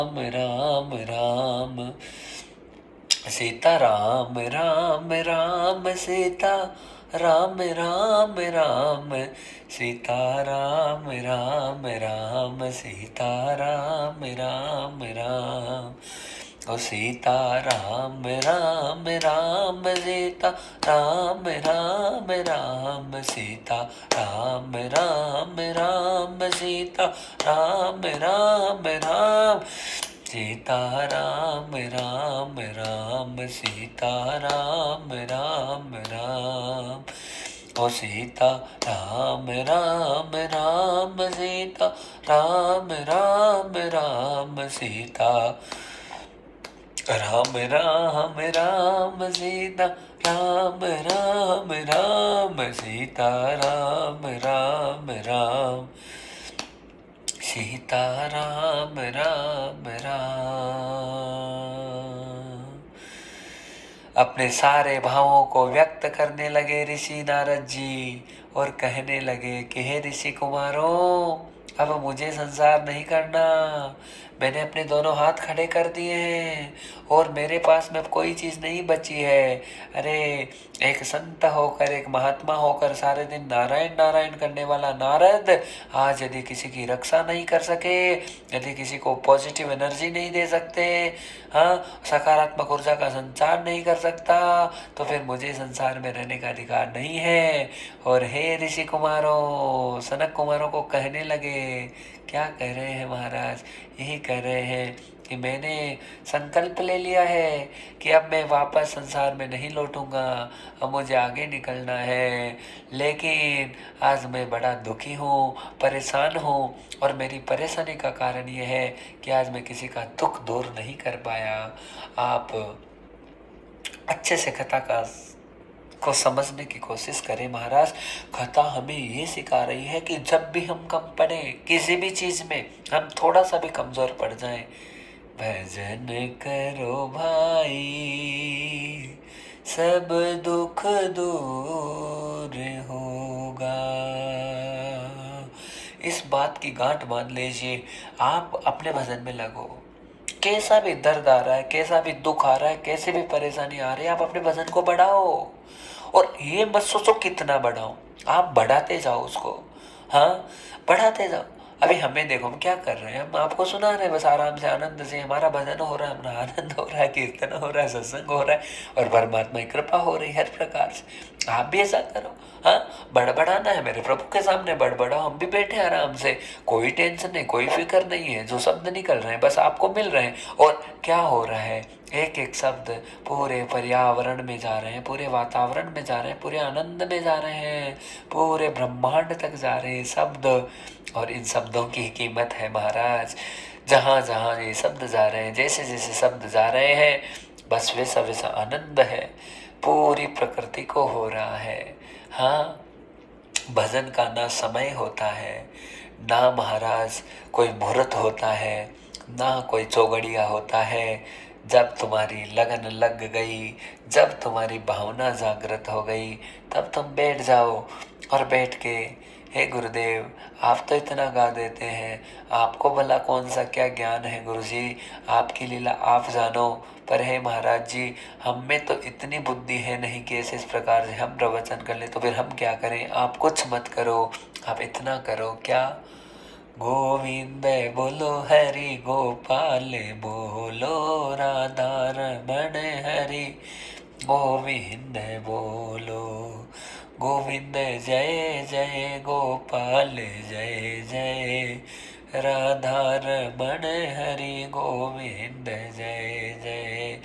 राम राम सीता राम राम राम सीता राम राम राम सीता राम राम राम सीता राम राम राम ओ सीता राम राम राम सीता राम राम राम सीता राम राम राम सीता राम राम राम सीता राम राम राम सीता राम राम राम ओ सीता राम राम राम सीता राम राम राम सीता राम राम राम सीता राम राम राम सीता राम राम राम सीता राम राम राम। अपने सारे भावों को व्यक्त करने लगे ऋषि नारद जी और कहने लगे कि हे ऋषि कुमारों, अब मुझे संसार नहीं करना। मैंने अपने दोनों हाथ खड़े कर दिए हैं और मेरे पास में अब कोई चीज़ नहीं बची है। अरे एक संत होकर, एक महात्मा होकर सारे दिन नारायण नारायण करने वाला नारद आज यदि किसी की रक्षा नहीं कर सके, यदि किसी को पॉजिटिव एनर्जी नहीं दे सकते, हाँ, सकारात्मक ऊर्जा का संचार नहीं कर सकता, तो फिर मुझे संसार में रहने का अधिकार नहीं है। और हे ऋषि कुमारों, सनक कुमारों को कहने लगे, क्या कह रहे हैं महाराज? यही कह रहे हैं कि मैंने संकल्प ले लिया है कि अब मैं वापस संसार में नहीं लौटूंगा, अब मुझे आगे निकलना है। लेकिन आज मैं बड़ा दुखी हूँ, परेशान हूँ, और मेरी परेशानी का कारण यह है कि आज मैं किसी का दुख दूर नहीं कर पाया। आप अच्छे से कथा को समझने की कोशिश करें महाराज। कथा हमें ये सिखा रही है कि जब भी हम कम पड़े, किसी भी चीज़ में हम थोड़ा सा भी कमज़ोर पड़ जाएं, भजन करो भाई, सब दुख दूर होगा। इस बात की गांठ बांध लीजिए। आप अपने भजन में लगो। कैसा भी दर्द आ रहा है, कैसा भी दुख आ रहा है, कैसे भी परेशानी आ रही है, आप अपने भजन को बढ़ाओ। और ये मत सोचो कितना बढ़ाओ, आप बढ़ाते जाओ उसको। हाँ, बढ़ाते जाओ। अभी हमें देखो, हम क्या कर रहे हैं, हम आपको सुना रहे हैं बस आराम से, आनंद से। हमारा भजन हो रहा है, हमारा आनंद हो रहा है, कीर्तन हो रहा है, सत्संग हो रहा है, और परमात्मा की कृपा हो रही है हर प्रकार से। आप भी ऐसा करो। हाँ, बड़बड़ाना है मेरे प्रभु के सामने, बड़बड़ाओ। हम भी बैठे आराम से, कोई टेंशन नहीं, कोई फिक्र नहीं है। जो शब्द निकल रहे हैं बस आपको मिल रहे हैं। और क्या हो रहा है, एक एक शब्द पूरे पर्यावरण में जा रहे हैं, पूरे वातावरण में जा रहे हैं, पूरे आनंद में जा रहे हैं, पूरे ब्रह्मांड तक जा रहे हैं शब्द। और इन शब्दों की कीमत है महाराज। जहाँ जहाँ ये शब्द जा रहे हैं, जैसे जैसे शब्द जा रहे हैं, बस वैसा वैसा आनंद है, पूरी प्रकृति को हो रहा है। हाँ, भजन का ना समय होता है, ना महाराज कोई मुहूर्त होता है, ना कोई चौगड़िया होता है। जब तुम्हारी लगन लग गई, जब तुम्हारी भावना जागृत हो गई, तब तुम बैठ जाओ और बैठ के, हे गुरुदेव, आप तो इतना गा देते हैं, आपको भला कौन सा क्या ज्ञान है गुरुजी, आपकी लीला आप जानो। पर हे महाराज जी, हम में तो इतनी बुद्धि है नहीं कि ऐसे इस प्रकार से हम प्रवचन कर ले, तो फिर हम क्या करें? आप कुछ मत करो, आप इतना करो, क्या? गोविंद बोलो, हरि गोपाल बोलो, राधा रमण हरि गोविंद बोलो। गोविंद जय जय, गोपाल जय जय, राधा रमण हरि गोविंद जय जय।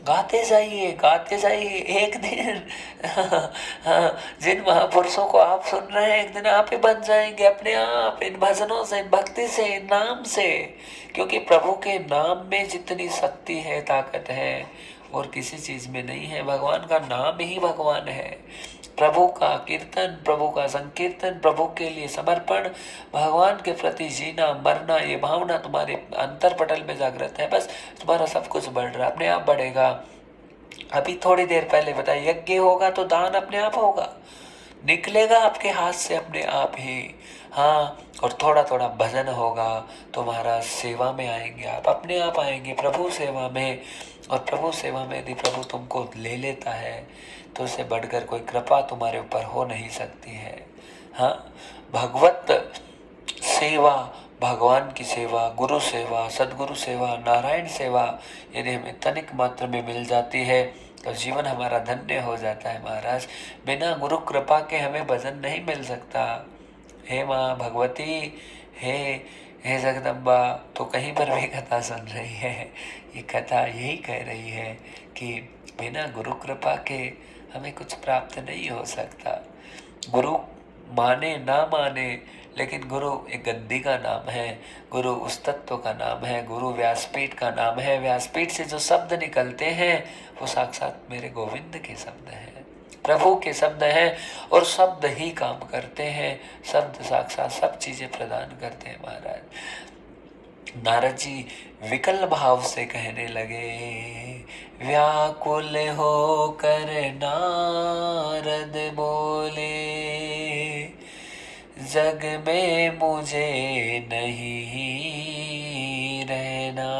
गाते जाइए, गाते जाइए। एक दिन हाँ, जिन महापुरुषों को आप सुन रहे हैं, एक दिन आप ही बन जाएंगे अपने आप, इन भजनों से, इन भक्ति से, इन नाम से। क्योंकि प्रभु के नाम में जितनी शक्ति है, ताकत है, और किसी चीज में नहीं है। भगवान का नाम ही भगवान है। प्रभु का कीर्तन, प्रभु का संकीर्तन, प्रभु के लिए समर्पण, भगवान के प्रति जीना मरना, ये भावना तुम्हारे अंतर पटल में जागृत है, बस तुम्हारा सब कुछ बढ़ रहा है, अपने आप बढ़ेगा। अभी थोड़ी देर पहले बताया, यज्ञ होगा तो दान अपने आप होगा। निकलेगा आपके हाथ से अपने आप ही। हाँ, और थोड़ा थोड़ा भजन होगा तो महाराज सेवा में आएंगे, आप अपने आप आएंगे प्रभु सेवा में। और प्रभु सेवा में यदि प्रभु तुमको ले लेता है तो उससे बढ़कर कोई कृपा तुम्हारे ऊपर हो नहीं सकती है। हाँ, भगवत सेवा, भगवान की सेवा, गुरु सेवा, सदगुरु सेवा, नारायण सेवा यदि हमें तनिक मात्र में मिल जाती है तो जीवन हमारा धन्य हो जाता है महाराज। बिना गुरु कृपा के हमें भजन नहीं मिल सकता। हे माँ भगवती, हे हे जगदम्बा, तो कहीं पर भी कथा सुन रही है, ये कथा यही कह रही है कि बिना गुरु कृपा के हमें कुछ प्राप्त नहीं हो सकता। गुरु माने ना माने, लेकिन गुरु एक गद्दी का नाम है, गुरु उस तत्व का नाम है, गुरु व्यासपीठ का नाम है। व्यासपीठ से जो शब्द निकलते हैं वो साक्षात मेरे गोविंद के शब्द हैं, प्रभु के शब्द हैं, और शब्द ही काम करते हैं। शब्द साक्षात सब चीजें प्रदान करते हैं महाराज। नारद जी विकल भाव से कहने लगे, व्याकुल होकर नारद बोले, जग में मुझे नहीं रहना।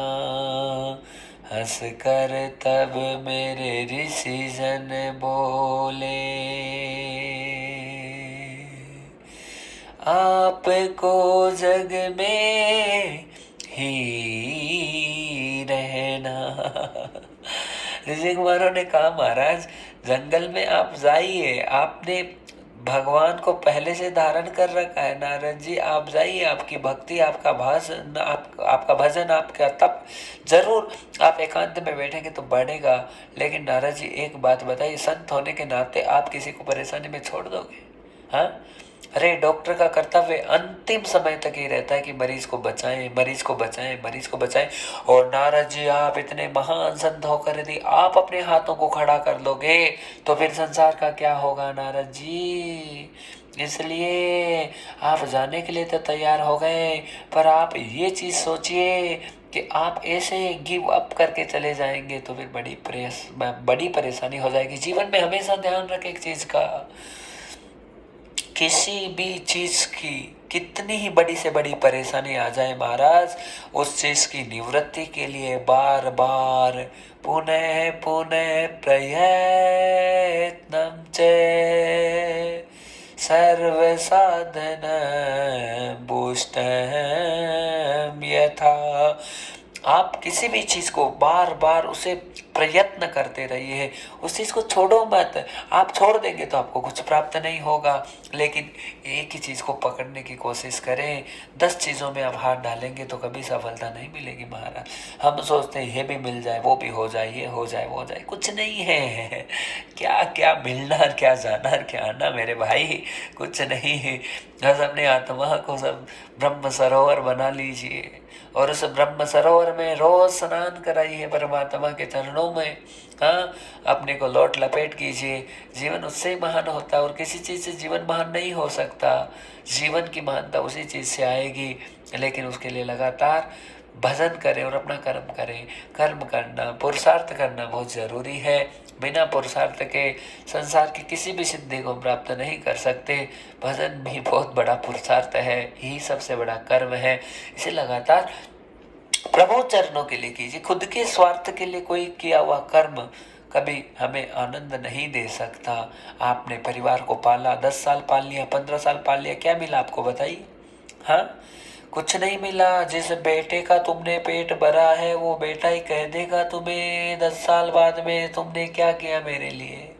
हंस कर तब मेरे ऋषि जन बोले, आपको जग में ही रहना। ऋषि कुमारों ने कहा, महाराज जंगल में आप जाइए, आपने भगवान को पहले से धारण कर रखा है। नारद जी आप जाइए, आपकी भक्ति, आपका भजन, आपका भजन, आपका तप जरूर आप एकांत में बैठेंगे तो बढ़ेगा। लेकिन नारद जी एक बात बताइए, संत होने के नाते आप किसी को परेशानी में छोड़ दोगे? हाँ, अरे डॉक्टर का कर्तव्य अंतिम समय तक ही रहता है कि मरीज को बचाएं, मरीज को बचाएं, मरीज को बचाएं। और नारद जी आप इतने महान संत होकर यदि आप अपने हाथों को खड़ा कर लोगे तो फिर संसार का क्या होगा नारद जी? इसलिए आप जाने के लिए तो तैयार हो गए, पर आप ये चीज सोचिए कि आप ऐसे गिव अप करके चले जाएंगे तो फिर बड़ी परेशानी हो जाएगी। जीवन में हमेशा ध्यान रखें एक चीज का, किसी भी चीज की कितनी ही बड़ी से बड़ी परेशानी आ जाए महाराज, उस चीज की निवृत्ति के लिए बार बार पुनः पुनः प्रयत्नं च सर्व साधन बुष्टं यथा। आप किसी भी चीज को बार बार उसे प्रयत्न करते रहिए, उस चीज को छोड़ो मत। आप छोड़ देंगे तो आपको कुछ प्राप्त नहीं होगा, लेकिन एक ही चीज को पकड़ने की कोशिश करें। 10 चीजों में आप हाथ डालेंगे तो कभी सफलता नहीं मिलेगी महाराज। हम सोचते हैं ये भी मिल जाए, वो भी हो जाए, ये हो जाए, वो हो जाए, कुछ नहीं है। क्या क्या मिलना, क्या जाना, क्या आना मेरे भाई, कुछ नहीं है। बस अपने आत्मा को सब ब्रह्म सरोवर बना लीजिए और उस ब्रह्म सरोवर में रोज स्नान कराइए परमात्मा के चरणों में। हाँ, अपने को लौट लपेट कीजिए, जीवन उससे ही महान होता है और किसी चीज से जीवन महान नहीं हो सकता। जीवन की महानता उसी चीज से आएगी, लेकिन उसके लिए लगातार भजन करें और अपना कर्म करें। कर्म करना, पुरुषार्थ करना बहुत जरूरी है। बिना पुरुषार्थ के संसार की किसी भी सिद्धि को प्राप्त नहीं कर सकते। भजन भी बहुत बड़ा पुरुषार्थ है, यही सबसे बड़ा कर्म है। इसे लगातार प्रभु चरणों के लिए कीजिए। खुद के स्वार्थ के लिए कोई किया हुआ कर्म कभी हमें आनंद नहीं दे सकता। आपने परिवार को पाला, 10 साल पाल लिया, 15 साल पाल लिया, क्या मिला आपको बताइए? हाँ, कुछ नहीं मिला। जिस बेटे का तुमने पेट भरा है वो बेटा ही कह देगा तुम्हें 10 साल बाद में तुमने क्या किया मेरे लिए।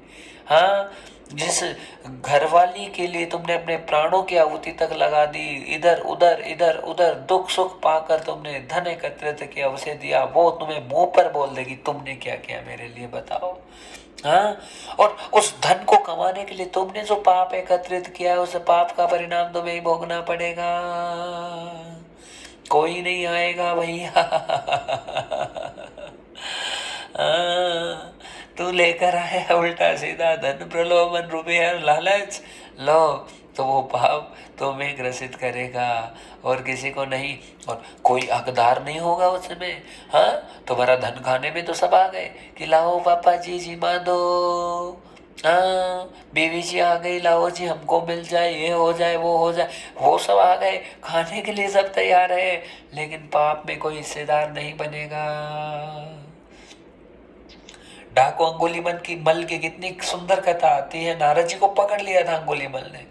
हाँ, जिस घरवाली के लिए तुमने अपने प्राणों की आहुति तक लगा दी, इधर उधर दुख सुख पाकर तुमने धन एकत्रित किया, उसे दिया, वो तुम्हें मुंह पर बोल देगी तुमने क्या किया मेरे लिए बताओ। हाँ, और उस धन को कमाने के लिए तुमने जो पाप एकत्रित किया है उस पाप का परिणाम तुम्हें ही भोगना पड़ेगा, कोई नहीं आएगा भैया। तू लेकर आया उल्टा सीधा धन, प्रलोभन, रुपया, लालच, लो तो वो पाप तुम्हें ग्रसित करेगा और किसी को नहीं। और कोई हकदार नहीं होगा उस समय। हाँ, तुम्हारा धन खाने में तो सब आ गए कि लाओ पापा जी जी माँ दो, बीवी जी आ गई, लाओ जी हमको मिल जाए, ये हो जाए वो हो जाए, वो सब आ गए, खाने के लिए सब तैयार है, लेकिन पाप में कोई हिस्सेदार नहीं बनेगा। डाको अंगुलीमल की मल की कितनी सुंदर कथा आती है। नारद जी को पकड़ लिया था अंगुलीमल ने,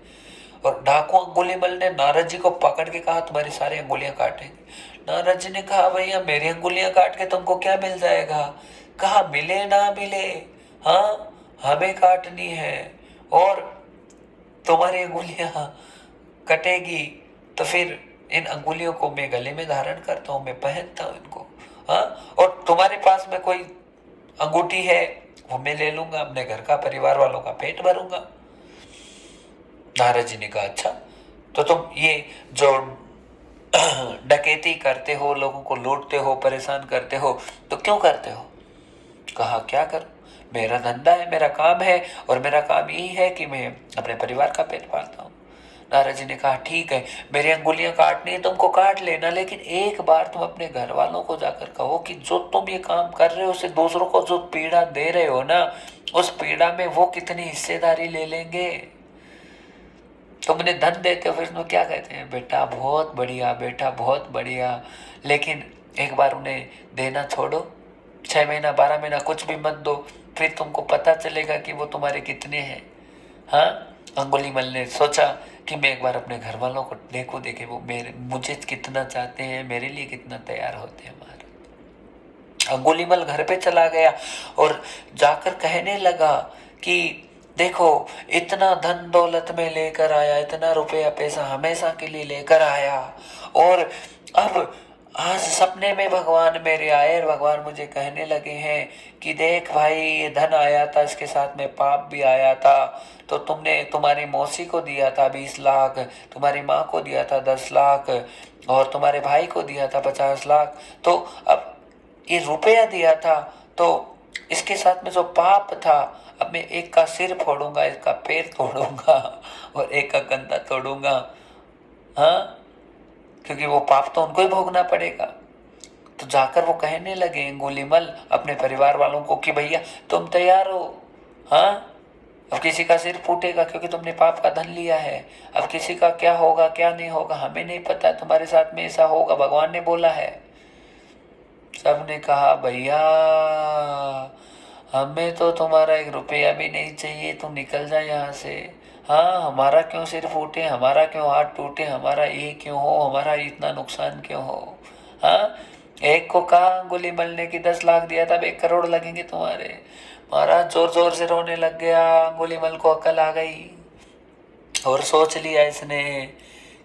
और डाकू अंगुलीमल ने नारद जी को पकड़ के कहा तुम्हारी सारी अंगुलियां काटेंगे। नारद जी ने कहा भैया मेरी अंगुलियां काट के तुमको क्या मिल जाएगा? कहा मिले ना मिले, हाँ हमें काटनी है, और तुम्हारी अंगुलियां कटेगी तो फिर इन अंगुलियों को मैं गले में धारण करता हूँ, मैं पहनता हूँ इनको, हाँ, और तुम्हारे पास में कोई अंगूठी है वो मैं ले लूंगा, अपने घर का परिवार वालों का पेट भरूंगा। नारद जी ने कहा अच्छा, तो तुम ये जो डकैती करते हो, लोगों को लूटते हो, परेशान करते हो, तो क्यों करते हो? कहा क्या करूं, मेरा धंधा है, मेरा काम है, और मेरा काम यही है कि मैं अपने परिवार का पेट पालता हूँ। नारद जी ने कहा ठीक है, मेरी अंगुलियां काटनी है तुमको काट लेना, लेकिन एक बार तुम अपने घर वालों को जाकर कहो कि जो तुम ये काम कर रहे हो उससे दूसरों को जो पीड़ा दे रहे हो ना, उस पीड़ा में वो कितनी हिस्सेदारी ले लेंगे। तुमने धन देते हो, फिर उसमें क्या कहते हैं, बेटा बहुत बढ़िया, बेटा बहुत बढ़िया, लेकिन एक बार उन्हें देना छोड़ो, 6 महीना 12 महीना कुछ भी मत दो, फिर तुमको पता चलेगा कि वो तुम्हारे कितने हैं। हाँ, अंगुलीमल ने सोचा कि मैं एक बार अपने घर वालों को देखो, देखे वो मुझे कितना चाहते हैं, मेरे लिए कितना तैयार होते हैं। महाराज अंगुलीमल घर पे चला गया और जाकर कहने लगा कि देखो इतना धन दौलत में लेकर आया, इतना रुपया पैसा हमेशा के लिए लेकर आया, और अब आज सपने में भगवान मेरे आए और भगवान मुझे कहने लगे हैं कि देख भाई ये धन आया था, इसके साथ में पाप भी आया था, तो तुमने तुम्हारी मौसी को दिया था 20 लाख, तुम्हारी माँ को दिया था 10 लाख, और तुम्हारे भाई को दिया था 50 लाख, तो अब ये रुपया दिया था, तो इसके साथ में जो पाप था, अब मैं एक का सिर फोड़ूंगा, एक का पैर तोड़ूंगा और एक का कंधा तोड़ूंगा, हाँ, क्योंकि वो पाप तो उनको ही भोगना पड़ेगा। तो जाकर वो कहने लगे अंगुलीमल अपने परिवार वालों को कि भैया तुम तैयार हो, हाँ, अब किसी का सिर फूटेगा क्योंकि तुमने पाप का धन लिया है, अब किसी का क्या होगा क्या नहीं होगा हमें नहीं पता, तुम्हारे साथ में ऐसा होगा, भगवान ने बोला है। सबने कहा भैया हमें तो तुम्हारा 1 रुपया भी नहीं चाहिए, तुम निकल जाए यहाँ से, हाँ, हमारा क्यों सिर फूटे, हमारा क्यों हाथ टूटे, हमारा ये क्यों हो, हमारा इतना नुकसान क्यों हो, हाँ। एक को कहा अंगुलीमल ने कि 10 लाख दिया था, अब 1 करोड़ लगेंगे तुम्हारे। महाराज जोर जोर से रोने लग गया। अंगुलीमल को अकल आ गई और सोच लिया इसने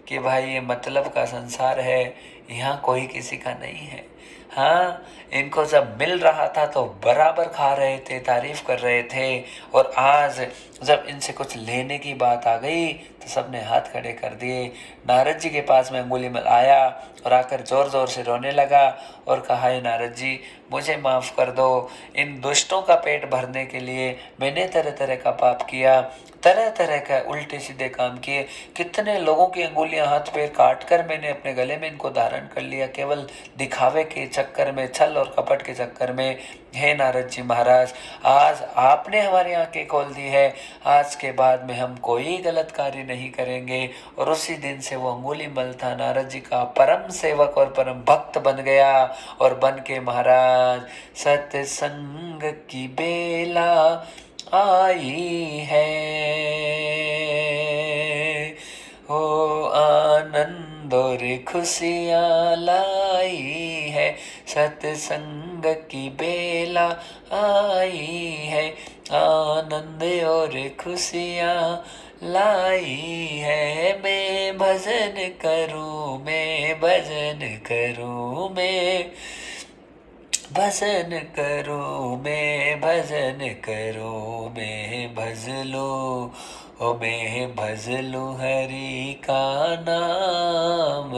कि भाई ये मतलब का संसार है, यहाँ कोई किसी का नहीं है। हाँ, इनको जब मिल रहा था तो बराबर खा रहे थे, तारीफ कर रहे थे, और आज जब इनसे कुछ लेने की बात आ गई तो सबने हाथ खड़े कर दिए। नारद जी के पास में अंगुलीमल आया और आकर जोर जोर से रोने लगा और कहा हे नारद जी मुझे माफ़ कर दो, इन दुष्टों का पेट भरने के लिए मैंने तरह तरह का पाप किया, तरह तरह का उल्टे सीधे काम किए, कितने लोगों की अंगुलियां हाथ पैर काट कर मैंने अपने गले में इनको धारण कर लिया, केवल दिखावे के चक्कर में, छल और कपट के चक्कर में। हे नारद जी महाराज, आज आपने हमारी आंखें खोल दी है, आज के बाद में हम कोई गलत कार्य नहीं करेंगे। और उसी दिन से वो अंगुलीमल था नारद जी का परम सेवक और परम भक्त बन गया, और बन के महाराज सत्संग की बेला आई है, ओ आनंद और खुशियाँ लाई है, सत्संग की बेला आई है, आनंद और खुशियाँ लाई है। मैं भजन करूँ, मैं भजन करूँ, मैं भजन करूँ, मैं भजन करूँ, मैं भजलू, ओ मैं भजलू हरि का नाम,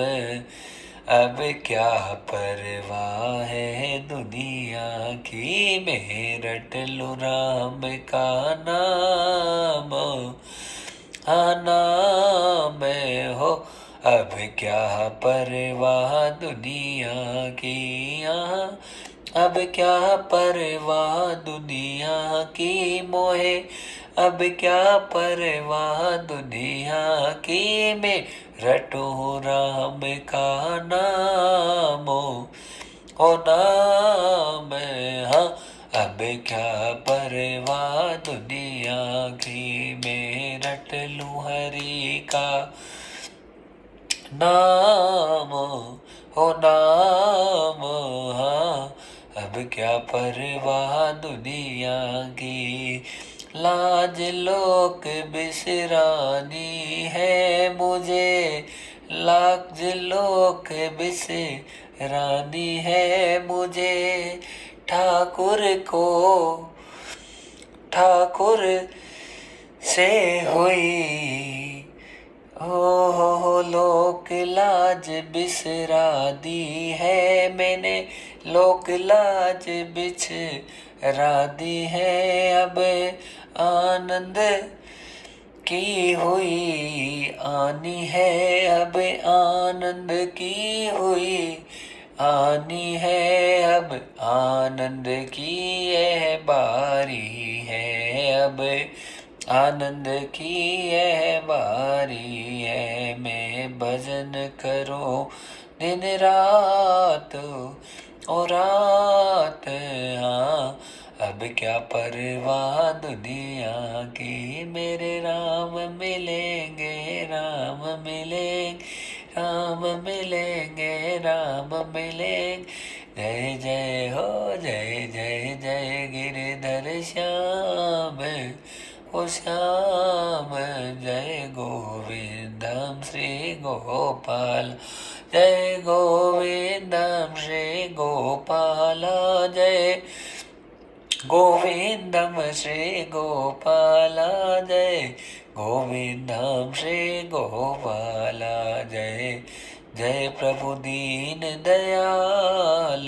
अब क्या परवाह है दुनिया की, मैं रट लूँ राम का नाम, हाँ नाम हो, अब क्या परवाह दुनिया की, यहाँ अब क्या परवाह दुनिया की, मोहे अब क्या परवाह दुनिया की, मैं रटूं राम का नाम ओ नाम। हाँ, अब क्या परवाह दुनिया की, मैं रट लूं हरि का नाम हो नाम। हाँ, अब क्या परवाह दुनिया की, लाज लोक बिसरानी है मुझे, लाज लोक बिसरानी है मुझे, ठाकुर को ठाकुर से हुई हो लोक लाज बिसरा दी है मैंने, लोक लाज बिसरा दी है। अब आनंद की हुई आनी है, अब आनंद की हुई आनी है, अब आनंद की यह बारी है, अब आनंद की यह बारी है। मैं भजन करूं दिन रात और रात। हाँ, अब क्या परवाह दुनिया की, मेरे राम मिलेंगे, राम मिलेंगे, राम मिलेंगे, राम मिलेंगे। जय जय हो, जय जय जय गिरधर श्याम ओ श्याम, जय गोविंदम श्री गोपाल, जय गोविंदम श्री गोपाल, जय गोविंदम श्री गोपाल, जय गोविंदम श्री गोपाल, जय जय प्रभु दीन दयाल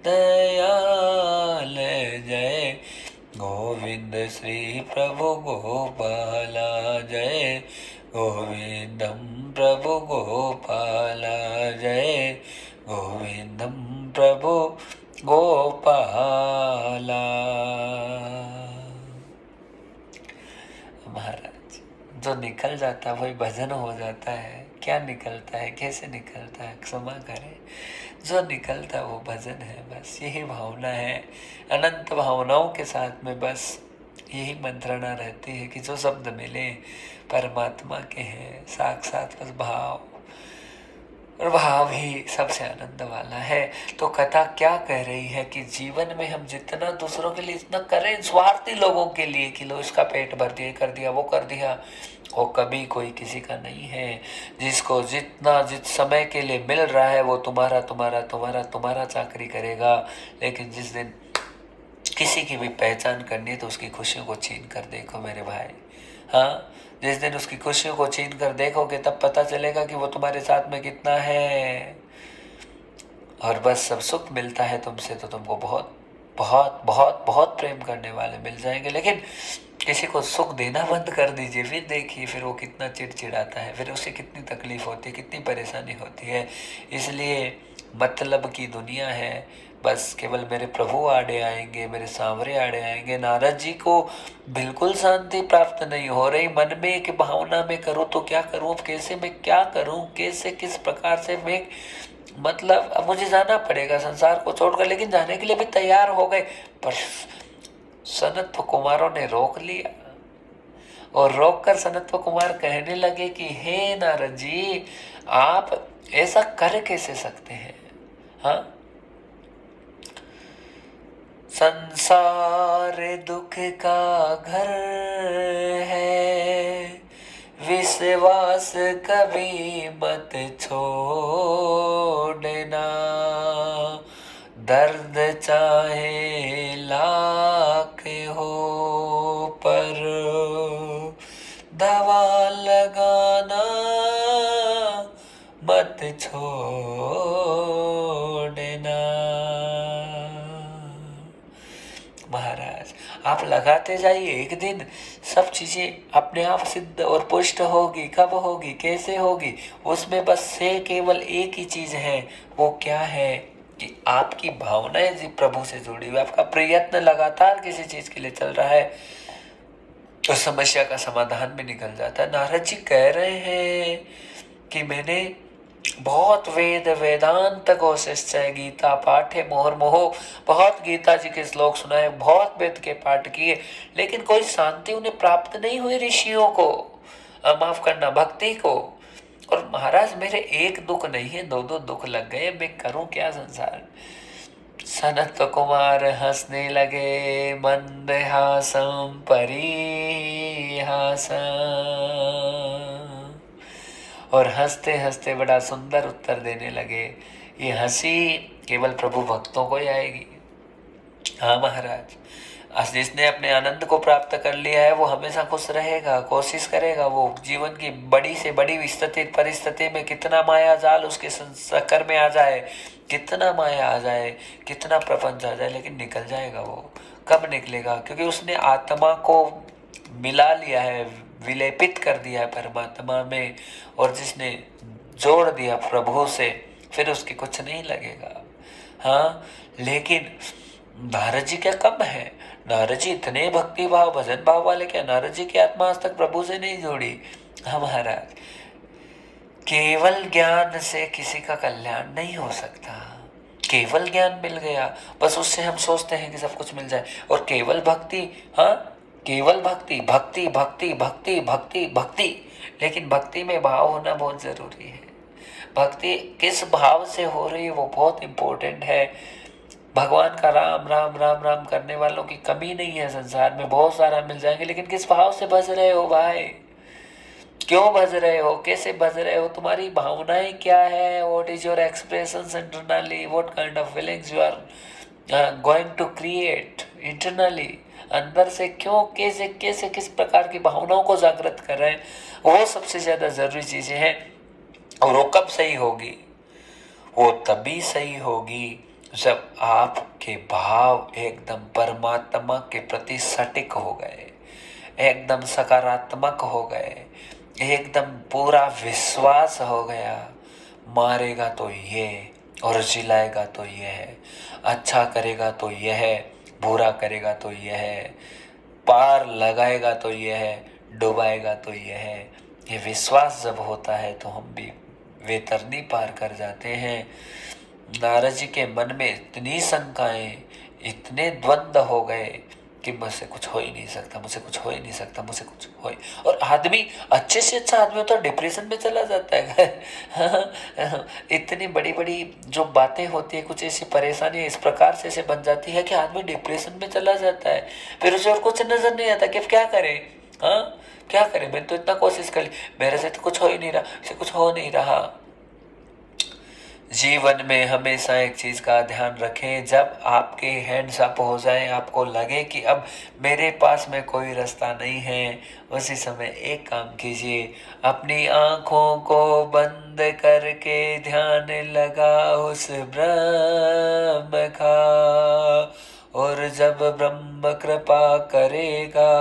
दयाल, जय गोविंद श्री प्रभु गोपाल, जय गोविंदम प्रभु गोपाल, जय गोविंदम प्रभु गोपाला। महाराज, जो निकल जाता है वही भजन हो जाता है। क्या निकलता है, कैसे निकलता है, क्षमा करें। जो निकलता है वो भजन है, बस यही भावना है। अनंत भावनाओं के साथ में बस यही मंत्रणा रहती है कि जो शब्द मिले परमात्मा के हैं, साक्षात बस भाव, और भाव ही सबसे आनंद वाला है। तो कथा क्या कह रही है कि जीवन में हम जितना दूसरों के लिए इतना करें, स्वार्थी लोगों के लिए कि लो इसका पेट भर दिया, कर दिया, वो कर दिया, वो कभी कोई किसी का नहीं है। जिसको जितना जिस समय के लिए मिल रहा है वो तुम्हारा तुम्हारा तुम्हारा तुम्हारा चाकरी करेगा, लेकिन जिस दिन किसी की भी पहचान करनी है तो उसकी खुशियों को छीन कर देखो मेरे भाई। हाँ, जिस दिन उसकी खुशियों को छीन कर देखोगे तब पता चलेगा कि वो तुम्हारे साथ में कितना है। और बस सब सुख मिलता है तुमसे तो तुमको बहुत बहुत बहुत बहुत प्रेम करने वाले मिल जाएंगे, लेकिन किसी को सुख देना बंद कर दीजिए, फिर देखिए फिर वो कितना चिड़चिड़ाता है, फिर उसे कितनी तकलीफ होती है, कितनी परेशानी होती है। इसलिए मतलब की दुनिया है, बस केवल मेरे प्रभु आड़े आएंगे, मेरे सांवरे आड़े आएंगे। नारद जी को बिल्कुल शांति प्राप्त नहीं हो रही, मन में एक भावना में करूँ तो क्या करूँ, अब कैसे मैं क्या करूँ, कैसे किस प्रकार से मैं, मतलब अब मुझे जाना पड़ेगा संसार को छोड़कर, लेकिन जाने के लिए भी तैयार हो गए। पर सनत कुमारों ने रोक लिया, और रोककर सनत कुमार कहने लगे कि हे नारद जी, आप ऐसा कर कैसे सकते हैं। हाँ, संसार दुख का घर है, विश्वास कभी मत छोड़ना, दर्द चाहे लाख हो पर दवा लगाना मत छोड़ना। महाराज, आप लगाते जाइए, एक दिन सब चीजें अपने आप सिद्ध और पुष्ट होगी। कब होगी, कैसे होगी, उसमें बस से केवल एक ही चीज है। वो क्या है कि आपकी भावनाएं जी प्रभु से जुड़ी हुई, आपका प्रयत्न लगातार किसी चीज के लिए चल रहा है। तो समस्या का समाधान भी निकल जाता है। नारद जी कह रहे हैं कि मैंने बहुत वेद वेदांत कोशिश्चय गीता पाठे मुहुर्मुहुः, बहुत गीता जी के श्लोक सुनाए, बहुत वेद के पाठ किए, लेकिन कोई शांति उन्हें प्राप्त नहीं हुई ऋषियों को, माफ करना भक्ति को। और महाराज मेरे एक दुख नहीं है, दो दो दुख लग गए, मैं करूं क्या संसार। सनत कुमार हंसने लगे मंदहासम परिहासम, और हंसते हंसते बड़ा सुंदर उत्तर देने लगे। ये हंसी केवल प्रभु भक्तों को ही आएगी। हाँ महाराज, आज जिसने अपने आनंद को प्राप्त कर लिया है वो हमेशा खुश रहेगा, कोशिश करेगा। वो जीवन की बड़ी से बड़ी स्थिति परिस्थिति में कितना माया जाल उसके चक्कर में आ जाए, कितना माया आ जाए, कितना प्रपंच आ जाए, लेकिन निकल जाएगा वो। कब निकलेगा? क्योंकि उसने आत्मा को मिला लिया है, विलेपित कर दिया है परमात्मा में, और जिसने जोड़ दिया प्रभु से, फिर उसकी कुछ नहीं लगेगा। हाँ, लेकिन नारद जी क्या कम है? नारद जी इतने भक्ति भाव भजन भाव वाले, क्या नारद जी की आत्मा आज तक प्रभु से नहीं जोड़ी? हाँ महाराज, केवल ज्ञान से किसी का कल्याण नहीं हो सकता। केवल ज्ञान मिल गया, बस उससे हम सोचते हैं कि सब कुछ मिल जाए। और केवल भक्ति, हाँ केवल भक्ति भक्ति भक्ति भक्ति भक्ति भक्ति, लेकिन भक्ति में भाव होना बहुत जरूरी है। भक्ति किस भाव से हो रही है वो बहुत इंपॉर्टेंट है। भगवान का राम राम राम राम करने वालों की कमी नहीं है संसार में, बहुत सारा मिल जाएंगे, लेकिन किस भाव से भज रहे हो भाई? क्यों भज रहे हो? कैसे भज रहे हो? तुम्हारी भावनाएं क्या है? What is your expressions internally? What kind of feelings you are going to create internally? अंदर से क्यों, कैसे कैसे किस प्रकार की भावनाओं को जागृत कर रहे हैं, वो सबसे ज्यादा जरूरी चीजें हैं। और वो कब सही होगी? वो तभी सही होगी जब आपके भाव एकदम परमात्मा के प्रति सटीक हो गए, एकदम सकारात्मक हो गए, एकदम पूरा विश्वास हो गया। मारेगा तो ये और जिलाएगा तो ये है, अच्छा करेगा तो ये है, बुरा करेगा तो ये है, पार लगाएगा तो ये है, डुबाएगा तो ये है। ये विश्वास जब होता है तो हम भी वेतरनी पार कर जाते हैं। नारद जी के मन में इतनी शंकाएं, इतने द्वंद्व हो गए कि मुझसे कुछ हो ही नहीं सकता, मुझसे कुछ हो ही नहीं सकता, मुझसे कुछ हो ही। और आदमी अच्छे से अच्छा आदमी होता है डिप्रेशन में चला जाता है। इतनी बड़ी बड़ी जो बातें होती है, कुछ ऐसी परेशानी इस प्रकार से ऐसे बन जाती है कि आदमी डिप्रेशन में चला जाता है। फिर उसे और कुछ नजर नहीं आता कि क्या करे। हाँ, क्या करे? मैंने तो इतना कोशिश कर ली, मेरे से तो कुछ हो ही नहीं रहा, इसे कुछ हो नहीं रहा। जीवन में हमेशा एक चीज का ध्यान रखें, जब आपके हैंड्स अप हो जाए, आपको लगे कि अब मेरे पास में कोई रास्ता नहीं है, उसी समय एक काम कीजिए, अपनी आंखों को बंद करके ध्यान लगा उस ब्रह्म का, और जब ब्रह्म कृपा करेगा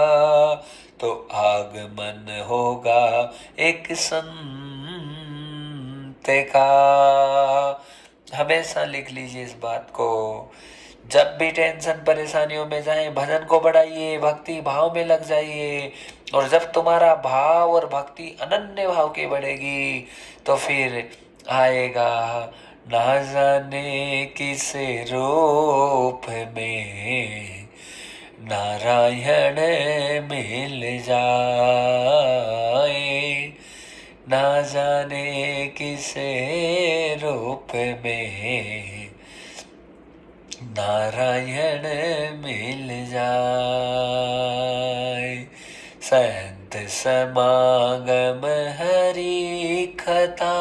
तो आगमन होगा एक का। हमेशा लिख लीजिए इस बात को। जब भी टेंशन परेशानियों में जाए, भजन को बढ़ाइए, भक्ति भाव में लग जाइए। और जब तुम्हारा भाव और भक्ति अनन्य भाव की बढ़ेगी तो फिर आएगा ना जाने किस रूप में नारायण मिल जाए, ना जाने किसे रूप में नारायण मिल जाए। संत समागम हरि कथा,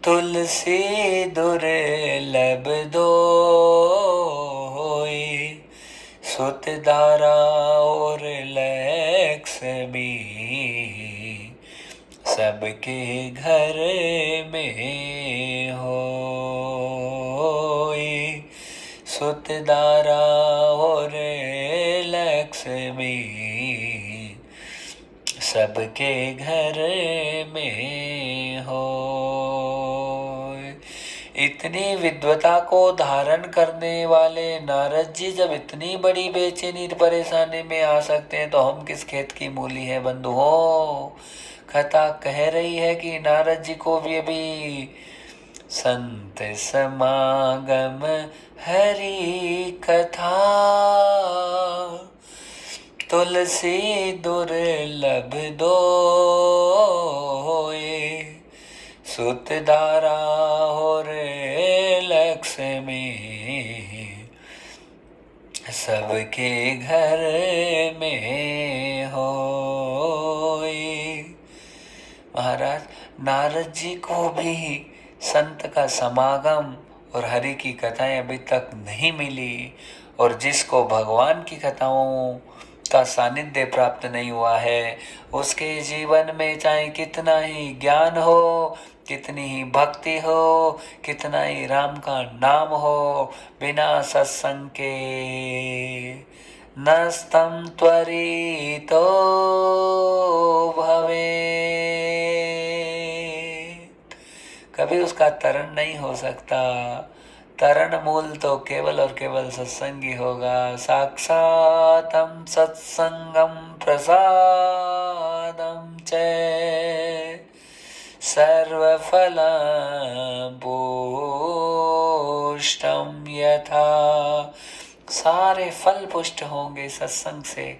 तुलसी दुर्लभ दोई, सुत दारा और लक्ष्मी सबके घर में होई। सुत दारा और लक्ष्मी सबके घर में हो। इतनी इतनी विद्वता को धारण करने वाले नारद जी जब इतनी बड़ी बेचैनी परेशानी में आ सकते हैं तो हम किस खेत की मूली है बंधुओं। कथा कह रही है कि नारद जी को भी अभी संत समागम हरि कथा तुलसी दुर्लभ दोए सुत दारा और लक्ष्मी सबके घर में होए। महाराज नारद जी को भी संत का समागम और हरि की कथाएं अभी तक नहीं मिली, और जिसको भगवान की कथाओं का सानिध्य प्राप्त नहीं हुआ है उसके जीवन में चाहे कितना ही ज्ञान हो, कितनी ही भक्ति हो, कितना ही राम का नाम हो, बिना सत्संग के नस्तम त्वरितो भवे, कभी उसका तरण नहीं हो सकता। तरण मूल तो केवल और केवल सत्संग ही होगा। साक्षातम सत्संगम प्रसादम च सर्वफलं पुष्टम यथा, सारे फल पुष्ट होंगे सत्संग से।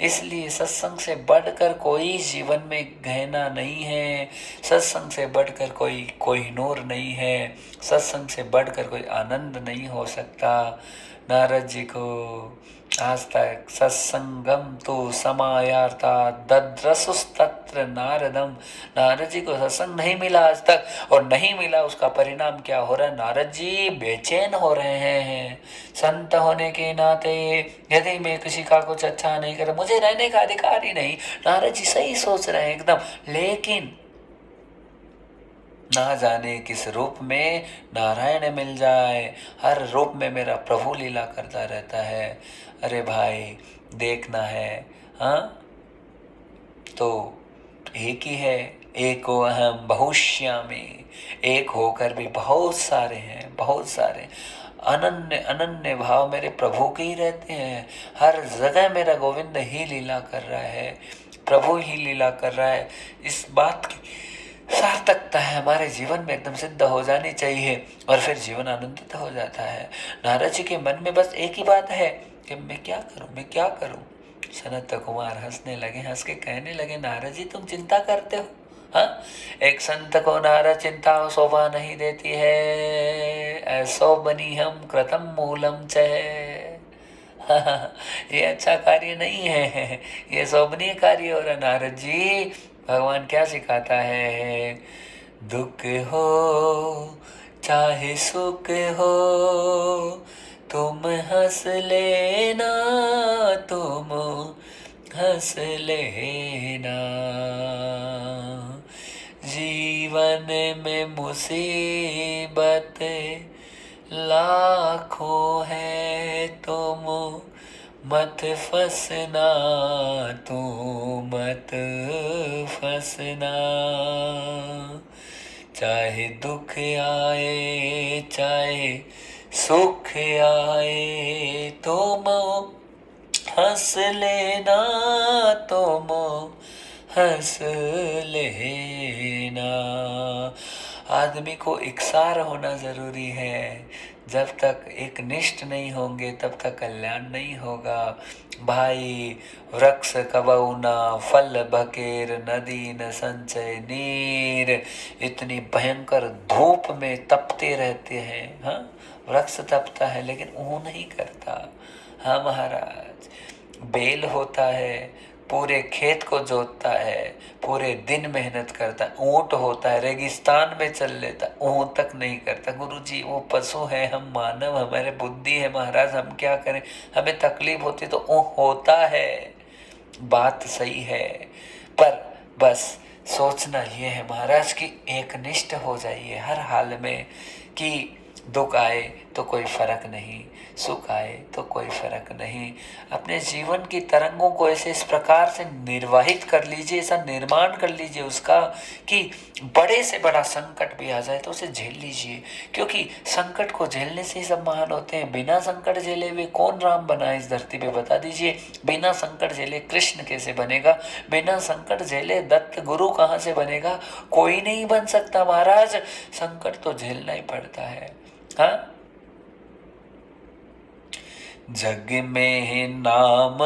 इसलिए सत्संग से बढ़कर कोई जीवन में गहना नहीं है, सत्संग से बढ़कर कोई कोहिनूर नहीं है, सत्संग से बढ़कर कोई आनंद नहीं हो सकता। नारद जी को आज तक सत्संगम तो समायार्था दद्रसुस्तत्र नारदम, नारद जी को सत्संग नहीं मिला आज तक, और नहीं मिला उसका परिणाम क्या हो रहा है, नारद जी बेचैन हो रहे हैं। संत होने के नाते यदि मैं किसी का कुछ अच्छा नहीं कर, मुझे रहने का अधिकार ही नहीं, नारद जी सही सोच रहे हैं एकदम, लेकिन ना जाने किस रूप में नारायण मिल जाए, हर रूप में मेरा प्रभु लीला करता रहता है। अरे भाई देखना है, हाँ तो एक ही है, एको अहम बहुश्यामी, एक होकर भी बहुत सारे हैं, बहुत सारे अनन्य अनन्य भाव मेरे प्रभु के ही रहते हैं। हर जगह मेरा गोविंद ही लीला कर रहा है, प्रभु ही लीला कर रहा है। इस बात की सार्थकता है हमारे जीवन में एकदम सिद्ध हो जानी चाहिए, और फिर जीवन आनंदित हो जाता है। नारद जी के मन में बस एक ही बात है कि मैं क्या करूं, मैं क्या करूं। सनत कुमार हंसने लगे, हंस के कहने लगे, नारद जी तुम चिंता करते हो, हाँ? एक संत को नारद चिंता शोभा नहीं देती है, ऐसो बनी हम कृतम मूलम च, ये अच्छा कार्य नहीं है, ये शोभनीय कार्य हो रहा। नारद जी भगवान क्या सिखाता है, दुख हो चाहे सुख हो तुम हंस लेना, तुम हंस लेना, जीवन में मुसीबत लाखों है, तुम मत फंसना, तू मत फंसना, चाहे दुख आए चाहे सुख आए तुम हंस लेना, तुम हंस लेना। आदमी को इकसार होना जरूरी है, जब तक एक निष्ठ नहीं होंगे तब तक कल्याण नहीं होगा। भाई वृक्ष कबहु न फल भकेर, नदी न संचय नीर, इतनी भयंकर धूप में तपते रहते हैं, हाँ वृक्ष तपता है लेकिन ऊन नहीं करता। हाँ महाराज, बेल होता है पूरे खेत को जोतता है, पूरे दिन मेहनत करता है। ऊंट होता है रेगिस्तान में चल लेता, ऊंट तक नहीं करता। गुरुजी वो पशु है, हम मानव, हमारे बुद्धि है महाराज, हम क्या करें, हमें तकलीफ होती तो ऊंट होता है। बात सही है, पर बस सोचना ये है महाराज कि एक निष्ठ हो जाइए हर हाल में, कि दुख आए तो कोई फर्क नहीं, सुख आए तो कोई फर्क नहीं। अपने जीवन की तरंगों को ऐसे इस प्रकार से निर्वाहित कर लीजिए, ऐसा निर्माण कर लीजिए उसका कि बड़े से बड़ा संकट भी आ जाए तो उसे झेल लीजिए, क्योंकि संकट को झेलने से ही सब महान होते हैं। बिना संकट झेले हुए कौन राम बना इस धरती पे, बता दीजिए। बिना संकट झेले कृष्ण कैसे बनेगा, बिना संकट झेले दत्त गुरु कहाँ से बनेगा, कोई नहीं बन सकता महाराज। संकट तो झेलना ही पड़ता है। हाँ, जग में नाम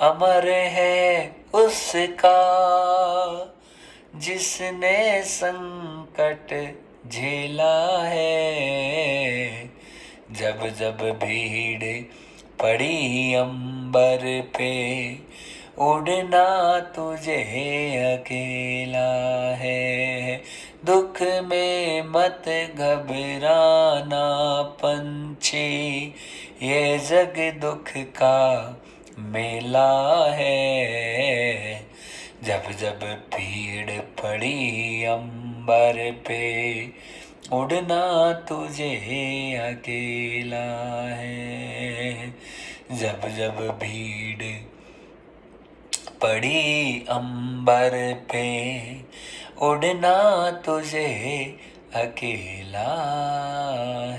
अमर है उसका, जिसने संकट झेला है। जब जब भीड़ पड़ी अंबर पे, उड़ना तुझे अकेला है। दुख में मत घबराना पंछी, ये जग दुख का मेला है। जब जब भीड़ पड़ी अंबर पे, उड़ना तुझे अकेला है। जब जब भीड़ पड़ी अंबर पे, उड़ना तुझे अकेला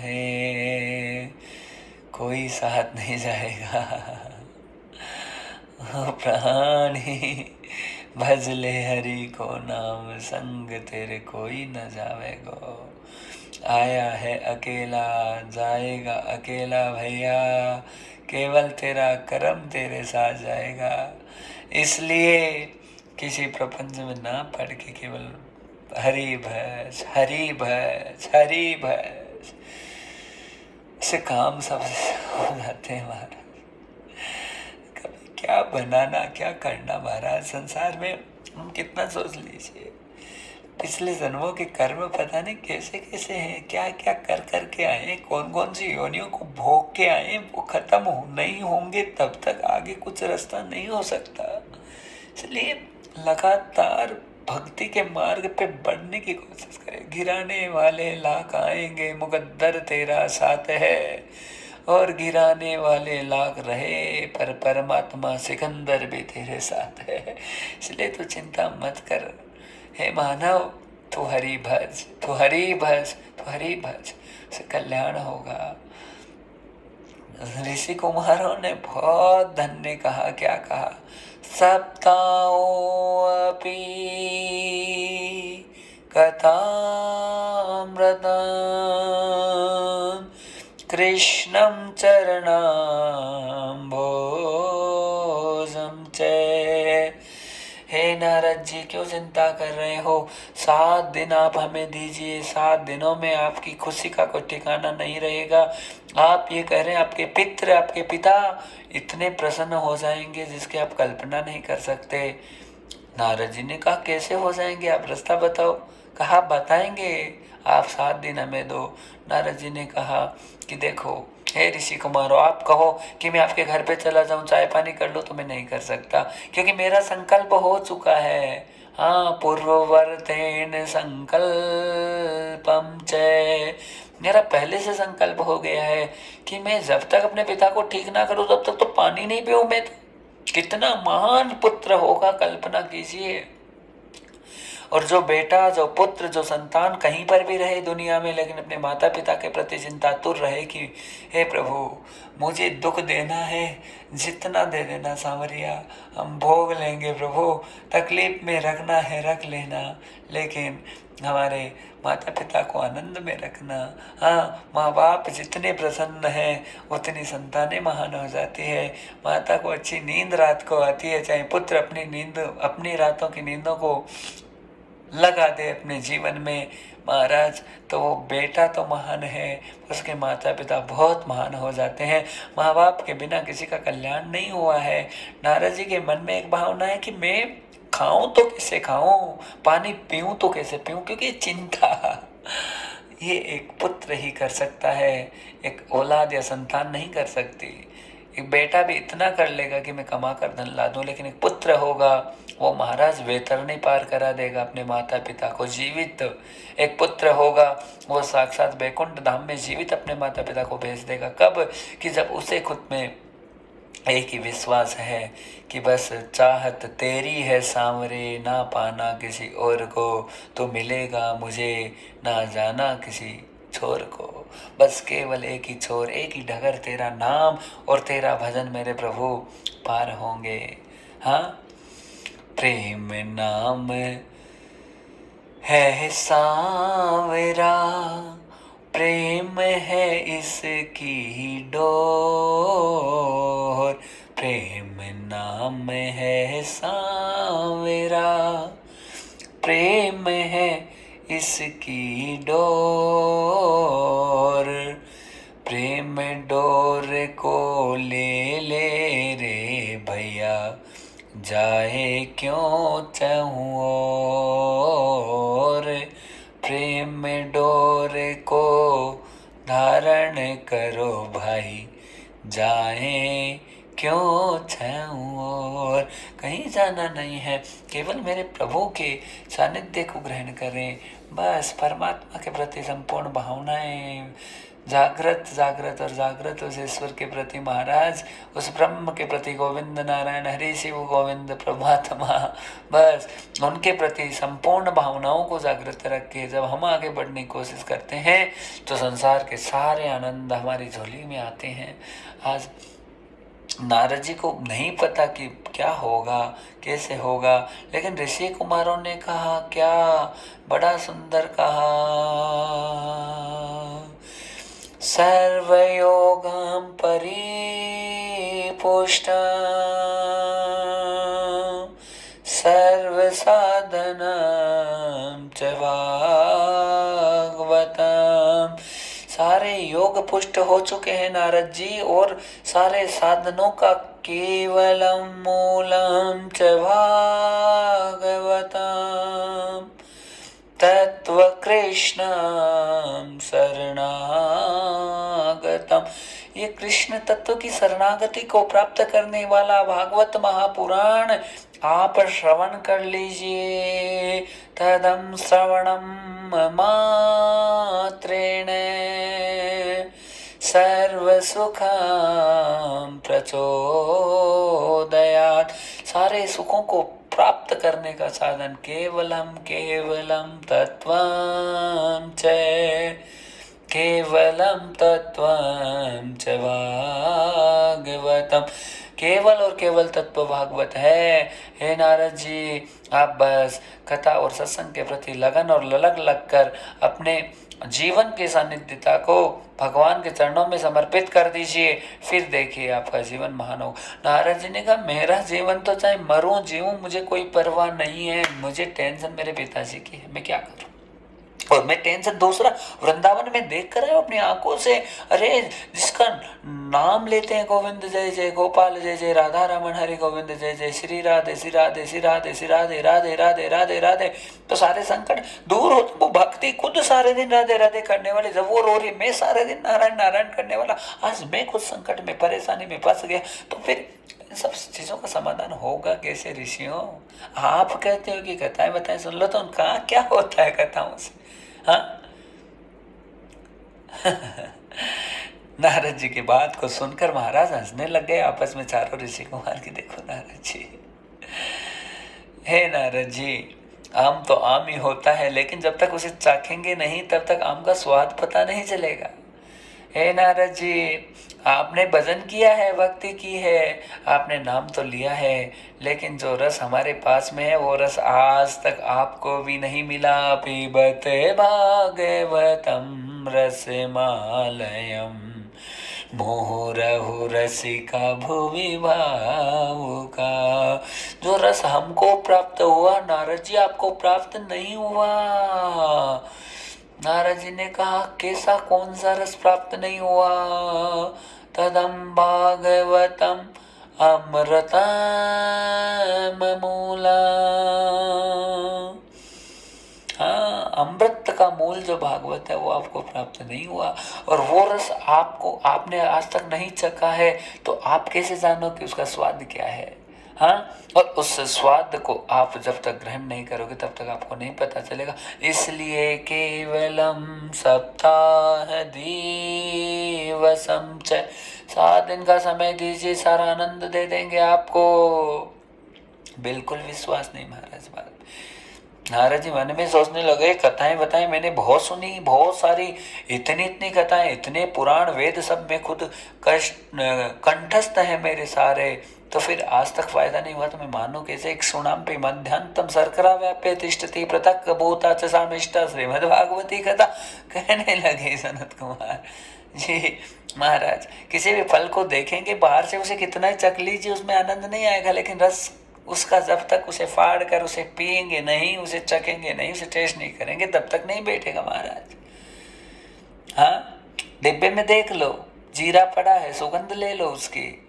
है। कोई साथ नहीं जाएगा, प्राणी भजले हरि को नाम, संग तेरे कोई न जावेगो। आया है अकेला जाएगा अकेला भैया, केवल तेरा कर्म तेरे साथ जाएगा। इसलिए किसी प्रपंच में ना पढ़ के केवल हरि भज हरि भज हरि भज से काम सब हो जाते हैं महाराज। कभी क्या बनाना क्या करना महाराज, संसार में हम कितना सोच लीजिए, पिछले जन्मों के कर्म पता नहीं कैसे कैसे हैं, क्या क्या कर कर के आए, कौन कौन सी योनियों को भोग के आए, वो खत्म नहीं होंगे तब तक आगे कुछ रास्ता नहीं हो सकता। इसलिए लगातार भक्ति के मार्ग पे बढ़ने की कोशिश करें। गिराने वाले लाख आएंगे, मुकद्दर तेरा साथ है, और गिराने वाले लाख रहे, पर परमात्मा सिकंदर भी तेरे साथ है। इसलिए तो चिंता मत कर हे मानव, तू हरि भज, तू हरि भज, तू हरि भज, से कल्याण होगा। ऋषि कुमारों ने बहुत धन्य कहा, क्या कहा, सप्ताओ अपि कथामृतं कृष्णं चरणाम्भोजं च। हे नारद जी, क्यों चिंता कर रहे हो? 7 दिन आप हमें दीजिए, 7 दिनों में आपकी खुशी का कोई ठिकाना नहीं रहेगा। आप ये कह रहे हैं, आपके पितृ, आपके पिता इतने प्रसन्न हो जाएंगे जिसकी आप कल्पना नहीं कर सकते। नारद जी ने कहा, कैसे हो जाएंगे, आप रास्ता बताओ। कहा, बताएंगे, आप 7 दिन हमें दो। नारद जी ने कहा कि देखो हे ऋषि कुमारों, आप कहो कि मैं आपके घर पे चला जाऊं, चाय पानी कर लो, तो मैं नहीं कर सकता, क्योंकि मेरा संकल्प हो चुका है। हाँ, पूर्ववर्तेन संकल्पम च, मेरा पहले से संकल्प हो गया है कि मैं जब तक अपने पिता को ठीक ना करूं तब तक तो पानी नहीं पीऊं। मैं तो कितना महान पुत्र होगा, कल्पना कीजिए। और जो बेटा, जो पुत्र, जो संतान कहीं पर भी रहे दुनिया में, लेकिन अपने माता पिता के प्रति चिंतातुर रहे कि हे प्रभु, मुझे दुख देना है, जितना दे देना सांवरिया, हम भोग लेंगे प्रभु, तकलीफ में रखना है रख लेना, लेकिन हमारे माता पिता को आनंद में रखना। हाँ, माँ बाप जितने प्रसन्न हैं उतनी संतानें महान हो जाती है। माता को अच्छी नींद रात को आती है, चाहे पुत्र अपनी नींद, अपनी रातों की नींदों को लगा दे अपने जीवन में महाराज, तो वो बेटा तो महान है, उसके माता पिता बहुत महान हो जाते हैं। माँ बाप के बिना किसी का कल्याण नहीं हुआ है। नारद जी के मन में एक भावना है कि मैं खाऊं तो कैसे खाऊं, पानी पीऊं तो कैसे पीऊं, क्योंकि चिंता ये एक पुत्र ही कर सकता है, एक औलाद या संतान नहीं कर सकती। एक बेटा भी इतना कर लेगा कि मैं कमा कर धन ला दूं, लेकिन एक पुत्र होगा वो महाराज वैतरणी पार करा देगा अपने माता पिता को जीवित। एक पुत्र होगा वो साक्षात बैकुंठ धाम में जीवित अपने माता पिता को भेज देगा। कब? कि जब उसे खुद में एक ही विश्वास है कि बस चाहत तेरी है सांवरे, ना पाना किसी और को, तो मिलेगा मुझे ना जाना किसी छोर को। बस केवल एक ही छोर, एक ही डगर, तेरा नाम और तेरा भजन मेरे प्रभु पार होंगे। हाँ, प्रेम नाम है सांवरा, प्रेम है इसकी डोर, प्रेम नाम है सांवरा, प्रेम है इसकी डोर, प्रेम डोर को ले ले रे भैया, जाए क्यों चाहूं और, प्रेम डोर को धारण करो भाई, जाए क्यों चाहूं और। कहीं जाना नहीं है, केवल मेरे प्रभु के सानिध्य को ग्रहण करें। बस परमात्मा के प्रति संपूर्ण भावनाएं जागृत जागृत और जागृत उस ईश्वर के प्रति महाराज, उस ब्रह्म के प्रति गोविंद नारायण हरि शिव गोविंद प्रभातमा, बस उनके प्रति संपूर्ण भावनाओं को जागृत रख के जब हम आगे बढ़ने की कोशिश करते हैं तो संसार के सारे आनंद हमारी झोली में आते हैं। आज नारद जी को नहीं पता कि क्या होगा, कैसे होगा, लेकिन ऋषि कुमारों ने कहा, क्या बड़ा सुंदर कहा, सर्वयोगां परिपुष्टां सर्वसाधनां च भागवतां। सारे योग पुष्ट हो चुके हैं नारद जी, और सारे साधनों का केवलम मूलम च भागवतां तत्व कृष्णं शरणागतम। ये कृष्ण तत्व की शरणागति को प्राप्त करने वाला भागवत महापुराण आप श्रवण कर लीजिए। तदम श्रवणम मात्रेण सर्वसुखं प्रचोदयात्। सारे सुखों को प्राप्त करने का साधन केवलम केवलम तत्वं च, केवलम तत्वं च भागवतम। केवल और केवल तत्व भागवत है। हे नारद जी, आप बस कथा और सत्संग के प्रति लगन और ललक लगकर अपने जीवन की सानिध्यता को भगवान के चरणों में समर्पित कर दीजिए, फिर देखिए आपका जीवन महान हो। नारद जी ने कहा, मेरा जीवन तो चाहे मरूं जीऊं मुझे कोई परवाह नहीं है, मुझे टेंशन मेरे पिताजी की है, मैं क्या करूं। और मैं टेंशन दूसरा वृंदावन में देख कर आया अपनी आंखों से। अरे जिसका नाम लेते हैं गोविंद जय जय गोपाल जय जय राधा रमन हरि गोविंद जय जय श्री राधे श्री राधे श्री राधे श्री राधे राधे राधे राधे राधे, तो सारे संकट दूर होते। वो भक्ति खुद सारे दिन राधे राधे करने वाले, जब वो रो रही मैं सारे दिन नारायण नारायण करने वाला, आज मैं खुद संकट में परेशानी में फंस गया, तो फिर सब चीजों का समाधान होगा कैसे ऋषियों। आप कहते हो कि कथाएं बताएं सुन लो, तो उनका क्या होता है कथाओं से। हाँ नारद जी की बात को सुनकर महाराज हंसने लग गए आपस में चारों ऋषि कुमार की। देखो नारद जी, हे नारद जी, आम तो आम ही होता है, लेकिन जब तक उसे चाखेंगे नहीं तब तक आम का स्वाद पता नहीं चलेगा। हे नारद जी, आपने भजन किया है, भक्ति की है, आपने नाम तो लिया है, लेकिन जो रस हमारे पास में है वो रस आज तक आपको भी नहीं मिला। पीबत भागवतम रसमालयम मुहुरहु रसिका भुवि भावुका। जो रस हमको प्राप्त हुआ नारद जी आपको प्राप्त नहीं हुआ। नारद जी ने कहा, कैसा कौन सा रस प्राप्त नहीं हुआ। तदम भागवतम अमृतम मूला। हाँ, अमृत का मूल जो भागवत है वो आपको प्राप्त नहीं हुआ, और वो रस आपने आज तक नहीं चखा है, तो आप कैसे जानो कि उसका स्वाद क्या है? हाँ, और उस स्वाद को आप जब तक ग्रहण नहीं करोगे तब तक आपको नहीं पता चलेगा। इसलिए केवलम सप्ताह दिवसम च, 7 दिन का समय दीजिए, सारा आनंद दे देंगे आपको। बिल्कुल विश्वास नहीं महाराज बात। नारद जी मन में सोचने लगे, कथाएं बताएं मैंने बहुत सुनी, बहुत सारी, इतनी इतनी कथाएं, इतने पुराण वेद सब में खुद कंठस्थ है मेरे सारे, तो फिर आज तक फायदा नहीं हुआ तो मैं मानू कैसे? एक सुनाम पे मध्यांतम शर्करा व्याप्य तिष्ठति पृथक भूता च सामिष्टा श्रीमद् भागवती कथा। कहने लगे सनत कुमार जी, महाराज किसी भी फल को देखेंगे बाहर से, उसे कितना ही चख लीजिए उसमें आनंद नहीं आएगा, लेकिन रस उसका जब तक उसे फाड़ कर उसे पिएंगे नहीं, उसे चखेंगे नहीं, उसे टेस्ट नहीं करेंगे, तब तक नहीं बैठेगा महाराज। हाँ, डिब्बे में देख लो, जीरा पड़ा है, सुगंध ले लो उसकी,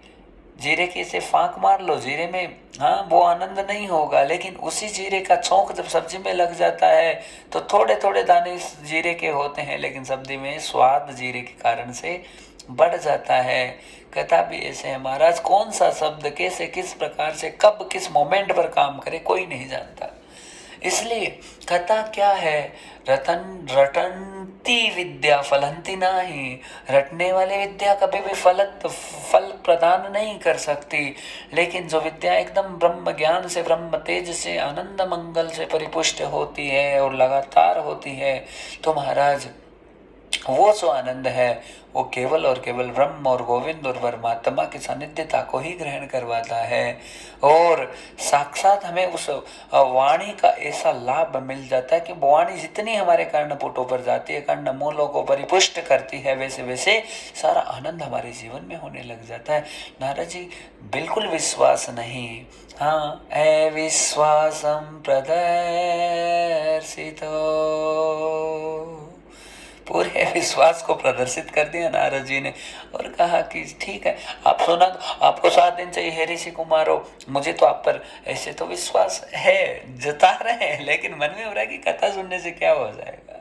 जीरे की से फांक मार लो, जीरे में हाँ वो आनंद नहीं होगा, लेकिन उसी जीरे का छौंक जब सब्जी में लग जाता है तो थोड़े थोड़े दाने इस जीरे के होते हैं, लेकिन सब्जी में स्वाद जीरे के कारण से बढ़ जाता है। कथा भी ऐसे है महाराज, कौन सा शब्द कैसे किस प्रकार से कब किस मोमेंट पर काम करे कोई नहीं जानता। इसलिए कथा क्या है? रटंती विद्या फलंती नाही, रटने वाली विद्या कभी भी फल प्रदान नहीं कर सकती, लेकिन जो विद्या एकदम ब्रह्म ज्ञान से, ब्रह्म तेज से, आनंद मंगल से परिपुष्ट होती है और लगातार होती है, तो महाराज वो जो आनंद है वो केवल और केवल ब्रह्म और गोविंद और परमात्मा की सानिध्यता को ही ग्रहण करवाता है, और साक्षात हमें उस वाणी का ऐसा लाभ मिल जाता है कि वाणी जितनी हमारे कर्णपुटों पर जाती है, कर्ण मूलों को परिपुष्ट करती है, वैसे वैसे सारा आनंद हमारे जीवन में होने लग जाता है। नारद जी बिल्कुल विश्वास नहीं, हाँ, अविश्वासम प्रदर्शितो, पूरे विश्वास को प्रदर्शित कर दिया नारद जी ने, और कहा कि ठीक है आप सुना दो, आपको 7 दिन चाहिए हे ऋषि कुमारो, मुझे तो आप पर ऐसे तो विश्वास है, जता रहे हैं, लेकिन मन में हो रहा है कि कथा सुनने से क्या हो जाएगा।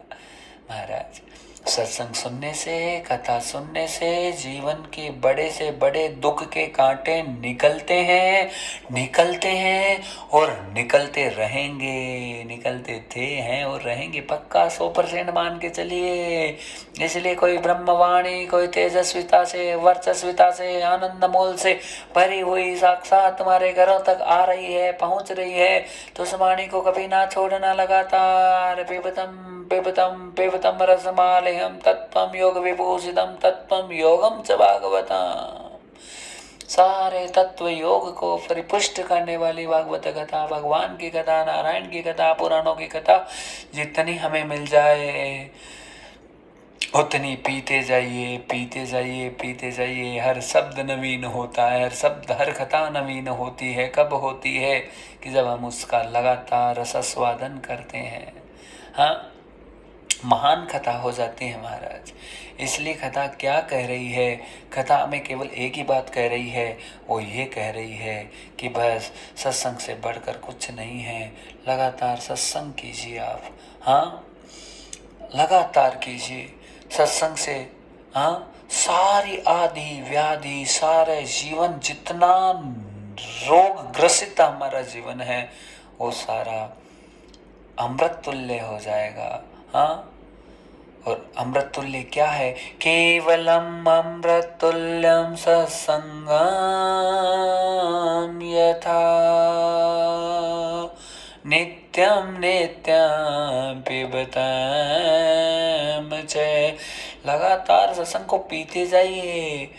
महाराज सत्संग सुनने से, कथा सुनने से जीवन के बड़े से बड़े दुख के कांटे निकलते हैं और निकलते रहेंगे, निकलते थे हैं और रहेंगे, पक्का 100% मान के चलिए। इसलिए कोई ब्रह्मवाणी, कोई तेजस्विता से, वर्चस्विता से, आनंद मोल से भरी हुई साक्षात तुम्हारे घरों तक आ रही है, पहुंच रही है, तो उस वाणी को कभी ना छोड़ना, लगातार पिबतम रसमालयम तत्वम योग विभूषितम तत्वम योगम च भागवतम, सारे तत्व योग को परिपुष्ट करने वाली भागवत कथा, भगवान की कथा, नारायण की कथा, पुराणों की कथा जितनी हमें मिल जाए उतनी पीते जाइए, पीते जाइए, पीते जाइए। हर शब्द नवीन होता है, हर कथा नवीन होती है। कब होती है? कि जब हम उसका लगातार रसास्वादन करते हैं। हाँ, महान कथा हो जाती है महाराज। इसलिए कथा क्या कह रही है? कथा हमें केवल एक ही बात कह रही है, वो ये कह रही है कि बस सत्संग से बढ़कर कुछ नहीं है। लगातार सत्संग कीजिए आप, हाँ, लगातार कीजिए सत्संग से। हाँ, सारी आदि व्याधि, सारे जीवन, जितना रोग ग्रसित हमारा जीवन है, वो सारा अमृत तुल्य हो जाएगा। हाँ, और अमृत तुल्य क्या है? केवलम अमृत तुल्यम सत्संगम यथा नित्यम नित्यम पिबतम च। लगातार सत्संग को पीते जाइए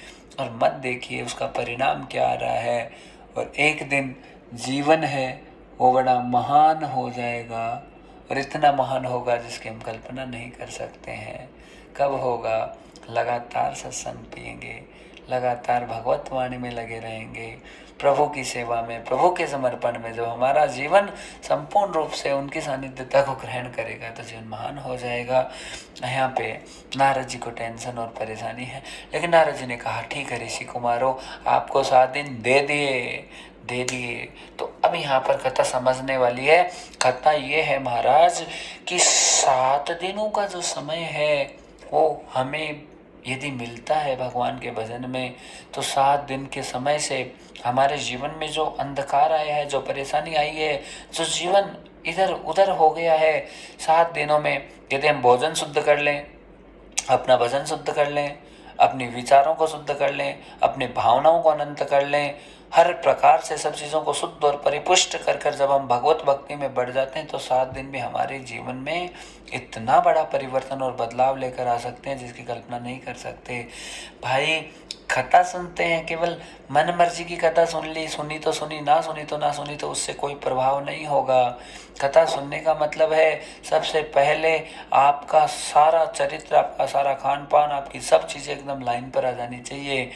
और मत देखिए उसका परिणाम क्या आ रहा है। और एक दिन जीवन है वो बड़ा महान हो जाएगा, और इतना महान होगा जिसकी हम कल्पना नहीं कर सकते हैं। कब होगा? लगातार सत्संग पिएंगे, लगातार भगवत वाणी में लगे रहेंगे, प्रभु की सेवा में, प्रभु के समर्पण में। जब हमारा जीवन संपूर्ण रूप से उनकी सानिध्यता को ग्रहण करेगा तो जीवन महान हो जाएगा। यहाँ पे नारद जी को टेंशन और परेशानी है, लेकिन नारद जी ने कहा ठीक है ऋषि कुमारों, आपको 7 दिन दे दिए, दे दिए। तो अब यहाँ पर कथा समझने वाली है। कथा ये है महाराज कि 7 दिनों का जो समय है वो हमें यदि मिलता है भगवान के भजन में, तो 7 दिन के समय से हमारे जीवन में जो अंधकार आया है, जो परेशानी आई है, जो जीवन इधर उधर हो गया है, 7 दिनों में यदि हम भोजन शुद्ध कर लें, अपना भजन शुद्ध कर लें, अपने विचारों को शुद्ध कर लें, अपनी भावनाओं को अनंत कर लें, हर प्रकार से सब चीज़ों को शुद्ध और परिपुष्ट कर कर जब हम भगवत भक्ति में बढ़ जाते हैं, तो 7 दिन भी हमारे जीवन में इतना बड़ा परिवर्तन और बदलाव लेकर आ सकते हैं जिसकी कल्पना नहीं कर सकते। भाई कथा सुनते हैं, केवल मन मर्जी की कथा सुन ली, सुनी तो सुनी, ना सुनी तो ना सुनी, तो उससे कोई प्रभाव नहीं होगा। कथा सुनने का मतलब है सबसे पहले आपका सारा चरित्र, आपका सारा खान पान, आपकी सब चीज़ें एकदम लाइन पर आ जानी चाहिए।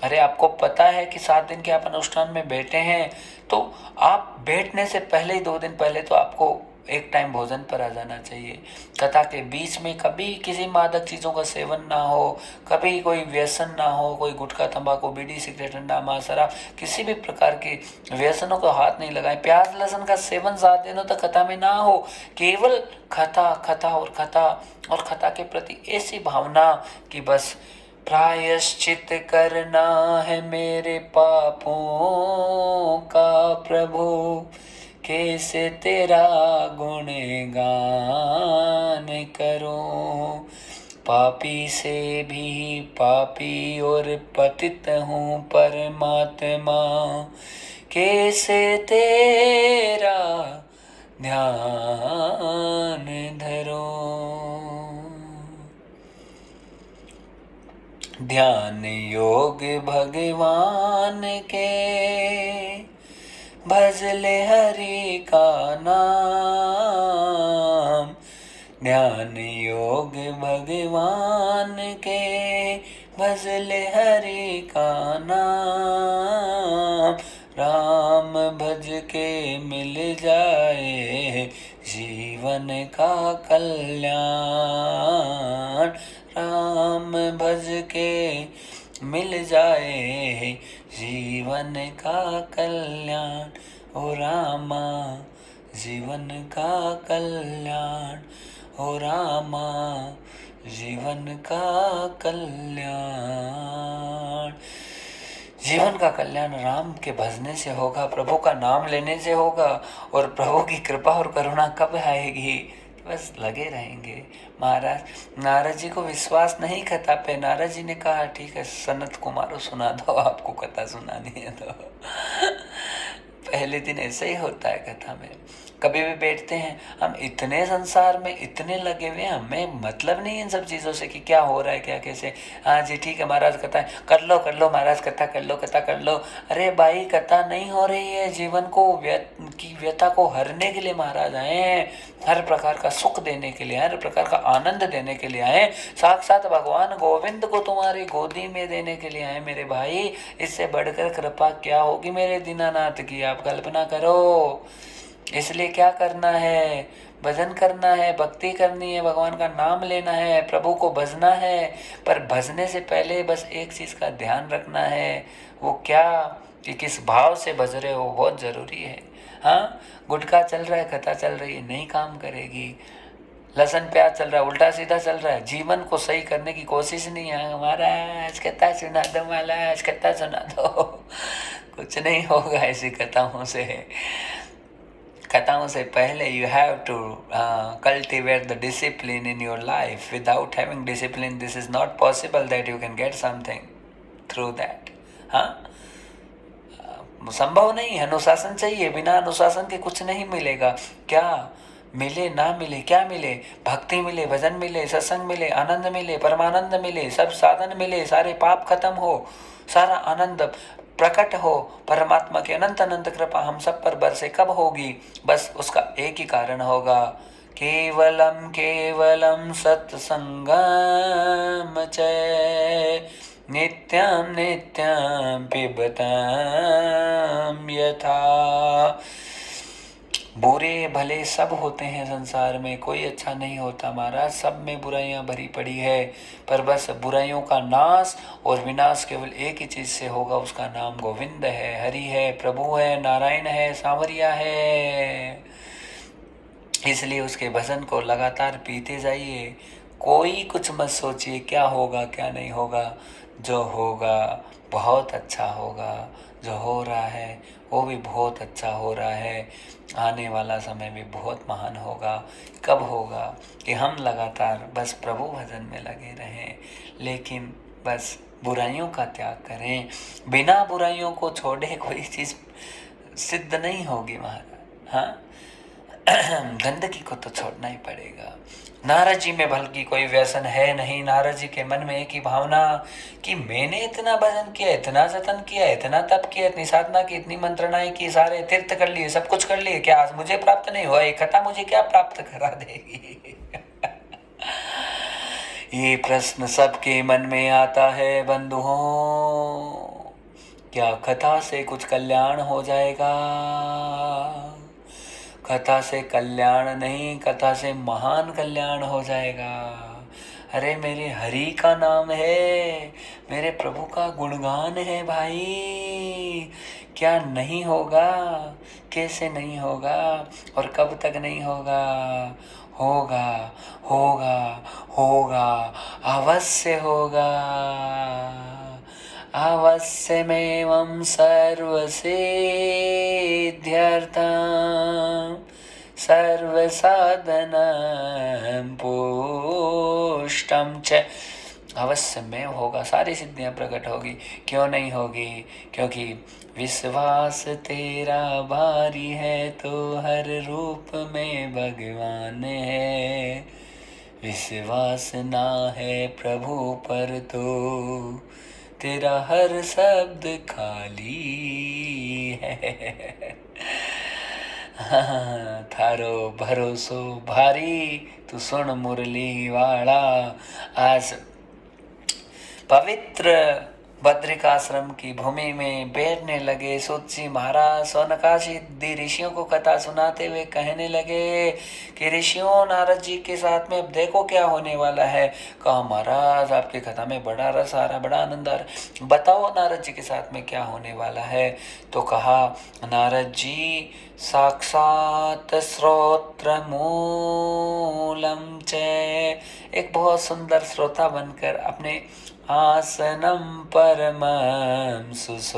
अरे आपको पता है कि 7 दिन के आप अनुष्ठान में बैठे हैं, तो आप बैठने से पहले ही 2 दिन पहले तो आपको एक टाइम भोजन पर आ जाना चाहिए। कथा के बीच में कभी किसी मादक चीज़ों का सेवन ना हो, कभी कोई व्यसन ना हो, कोई गुटखा तंबाकू बीड़ी सिगरेट अंडा मांस शराब किसी भी प्रकार के व्यसनों को हाथ नहीं लगाएं। प्याज लहसुन का सेवन 7 दिनों तक कथा में ना हो। केवल कथा कथा और कथा, और कथा के प्रति ऐसी भावना कि बस प्रायश्चित करना है मेरे पापों का प्रभु, कैसे तेरा गुणगान करूं। पापी से भी पापी और पतित हूँ परमात्मा, कैसे तेरा ध्यान धरूं। ध्यान योग भगवान के, भज ले हरि का नाम। ध्यान योग भगवान के, भज ले हरि का नाम। राम भज के मिल जाए जीवन का कल्याण। राम भज के मिल जाए जीवन का कल्याण। ओ रामा जीवन का कल्याण, ओ रामा जीवन का कल्याण। जीवन का कल्याण राम के भजने से होगा, प्रभु का नाम लेने से होगा। और प्रभु की कृपा और करुणा कब आएगी? बस लगे रहेंगे। महाराज नारद जी को विश्वास नहीं कथा पे, नारद जी ने कहा ठीक है सनत कुमारों सुना दो, आपको कथा सुनानी है तो। पहले दिन ऐसे ही होता है कथा में। कभी भी बैठते हैं हम, इतने संसार में इतने लगे हुए हैं, हमें मतलब नहीं इन सब चीज़ों से कि क्या हो रहा है क्या कैसे। हाँ जी ठीक है महाराज कथा कर लो महाराज कथा कर लो। अरे भाई कथा नहीं हो रही है, जीवन को की व्यथा को हरने के लिए महाराज आए हैं, हर प्रकार का सुख देने के लिए, हर प्रकार का आनंद देने के लिए आए। साक्षात भगवान गोविंद को तुम्हारी गोदी में देने के लिए आए मेरे भाई। इससे बढ़कर कृपा क्या होगी मेरे दीनानाथ की, आप कल्पना करो। इसलिए क्या करना है? भजन करना है, भक्ति करनी है, भगवान का नाम लेना है, प्रभु को भजना है। पर भजने से पहले बस एक चीज़ का ध्यान रखना है, वो क्या कि किस भाव से भज रहे हो, बहुत ज़रूरी है। हाँ गुटखा चल रहा है, कथा चल रही है, नहीं काम करेगी। लहसुन प्याज चल रहा है, उल्टा सीधा चल रहा है, जीवन को सही करने की कोशिश नहीं है। महाराज कथा सुना दो, महाराज कथा सुना दो। कुछ नहीं होगा ऐसी कथाओं से। कथाओं से पहले you have to cultivate the discipline in your life. Without having discipline this is not possible that you can get something through that. हाँ संभव नहीं है, अनुशासन चाहिए, बिना अनुशासन के कुछ नहीं मिलेगा। क्या मिले ना मिले, क्या मिले? भक्ति मिले, भजन मिले, सत्संग मिले, आनंद मिले, परमानंद मिले, सब साधन मिले, सारे पाप खत्म हो, सारा आनंद प्रकट हो, परमात्मा की अनंत अनंत कृपा हम सब पर बरसे। कब होगी? बस उसका एक ही कारण होगा, केवलम केवलम सत्संगम च नित्यं नित्यं पिबतां यथा। बुरे भले सब होते हैं संसार में, कोई अच्छा नहीं होता महाराज, सब में बुराइयां भरी पड़ी है। पर बस बुराइयों का नाश और विनाश केवल एक ही चीज से होगा, उसका नाम गोविंद है, हरि है, प्रभु है, नारायण है, सांवरिया है। इसलिए उसके भजन को लगातार पीते जाइए। कोई कुछ मत सोचिए क्या होगा क्या नहीं होगा, जो होगा बहुत अच्छा होगा, जो हो रहा है वो भी बहुत अच्छा हो रहा है, आने वाला समय भी बहुत महान होगा। कब होगा कि हम लगातार बस प्रभु भजन में लगे रहें, लेकिन बस बुराइयों का त्याग करें। बिना बुराइयों को छोड़े कोई चीज़ सिद्ध नहीं होगी महाराज। हाँ, गंदगी को तो छोड़ना ही पड़ेगा। नारद जी में बल्कि कोई व्यसन है नहीं। नारद जी के मन में एक ही भावना कि मैंने इतना भजन किया, इतना जतन किया, इतना तप किया, इतनी साधना की, इतनी मंत्रणाएं की, सारे तीर्थ कर लिए, सब कुछ कर लिए, क्या आज मुझे प्राप्त नहीं हुआ? ये कथा मुझे क्या प्राप्त करा देगी? ये प्रश्न सबके मन में आता है बंधुओं। क्या कथा से कुछ कल्याण हो जाएगा? कथा से कल्याण नहीं, कथा से महान कल्याण हो जाएगा। अरे मेरे हरि का नाम है, मेरे प्रभु का गुणगान है भाई। क्या नहीं होगा? कैसे नहीं होगा? और कब तक नहीं होगा? होगा, होगा, होगा, अवश्य होगा। अवश्यमेवं सर्वसिद्ध्यर्थं सर्वसाधनं पुष्टं च। अवश्य में होगा, सारी सिद्धियां प्रकट होगी। क्यों नहीं होगी? क्योंकि विश्वास तेरा भारी है तो हर रूप में भगवान है। विश्वास ना है प्रभु पर तो तेरा हर शब्द खाली है। हाँ, थारो भरोसो भारी, तू सुन मुरली वाला। आज पवित्र बद्रिकाश्रम की भूमि में बैठने लगे सूत जी महाराज। सौनकादि ऋषियों को कथा सुनाते हुए कहने लगे कि ऋषियों, नारद जी के साथ में अब देखो क्या होने वाला है। कहा महाराज आपकी कथा में बड़ा रस आ रहा, बड़ा आनंद आ रहा, बताओ नारद जी के साथ में क्या होने वाला है। तो कहा नारद जी साक्षात श्रोत्र मूलम च, एक बहुत सुंदर श्रोता बनकर अपने आसनम परमं सुशोभितम,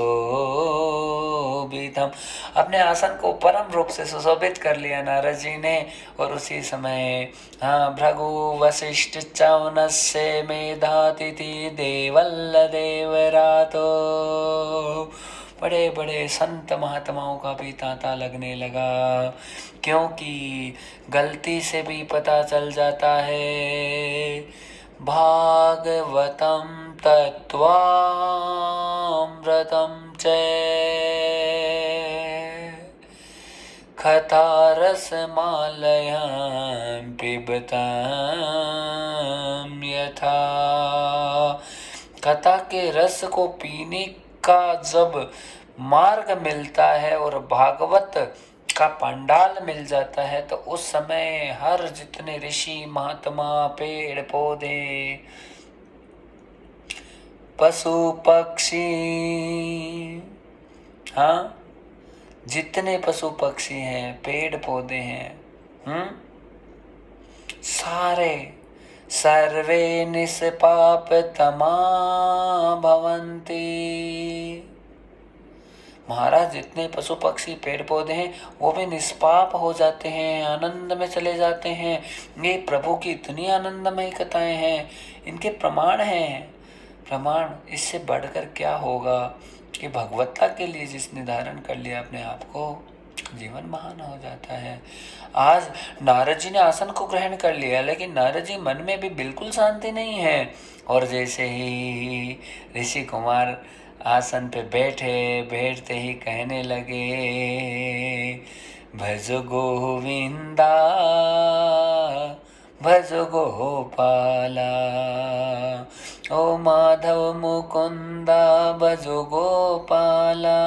अपने आसन को परम रूप से सुशोभित कर लिया नारद जी ने। और उसी समय भृगु वशिष्ठ चौनस्य मेधातिथि देवल्ल देवरातो, बड़े बड़े संत महात्माओं का भी तांता लगने लगा। क्योंकि गलती से भी पता चल जाता है भागवतं तत्त्वामृतं च कथारसमालयं पिबतं यथा। कथा के रस को पीने का जब मार्ग मिलता है और भागवत का पंडाल मिल जाता है, तो उस समय हर जितने ऋषि महात्मा, पेड़ पौधे, पशु पक्षी, हाँ जितने पशु पक्षी हैं, पेड़ पौधे हैं, सारे सर्वे निष्पापतमा भवन्ति। महाराज जितने पशु पक्षी पेड़ पौधे हैं वो भी निष्पाप हो जाते हैं, आनंद में चले जाते हैं। ये प्रभु की इतनी आनंदमय कथाएं हैं, इनके प्रमाण हैं। प्रमाण इससे बढ़कर क्या होगा कि भगवत्ता के लिए जिसने धारण कर लिया अपने आप को, जीवन महान हो जाता है। आज नारद जी ने आसन को ग्रहण कर लिया, लेकिन नारद जी मन में भी बिल्कुल शांति नहीं है। और जैसे ही ऋषि कुमार आसन पे बैठते ही कहने लगे भज गोविंदा भज गोपाला, ओ माधव मुकुंदा भज गोपाला,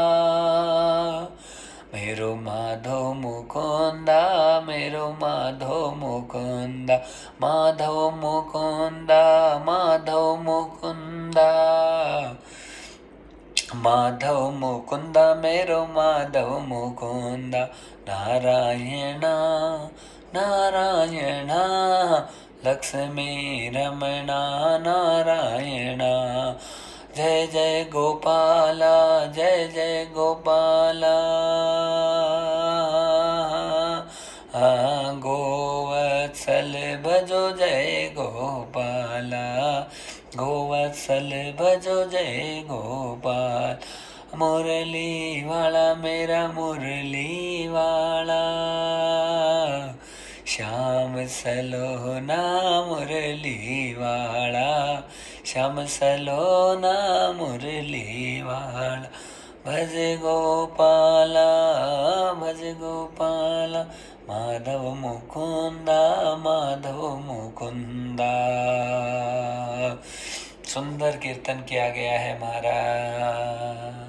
मेरे मेरो माधव मुकुंदा, मेरो माधव मुकुंदा, माधव मुकुंदा, माधव मुकुंदा, माधव मुकुंदा, मेरो माधव मुकुंदा, नारायणा नारायणा, लक्ष्मी रमणा नारायणा, जय जय गोपाला, जय जय गोपाला, गोवत्सल भजो जय गोपाला, गोवत्सल भजो जय गोपाल, मुरली वाला मेरा मुरली वाला, श्याम सलोना मुरली वाला, श्याम सलोना मुरली वाला, भज गोपाला, भज गोपाला, माधव मुकुंदा, माधव मुकुंदा। सुंदर कीर्तन किया गया है महाराज।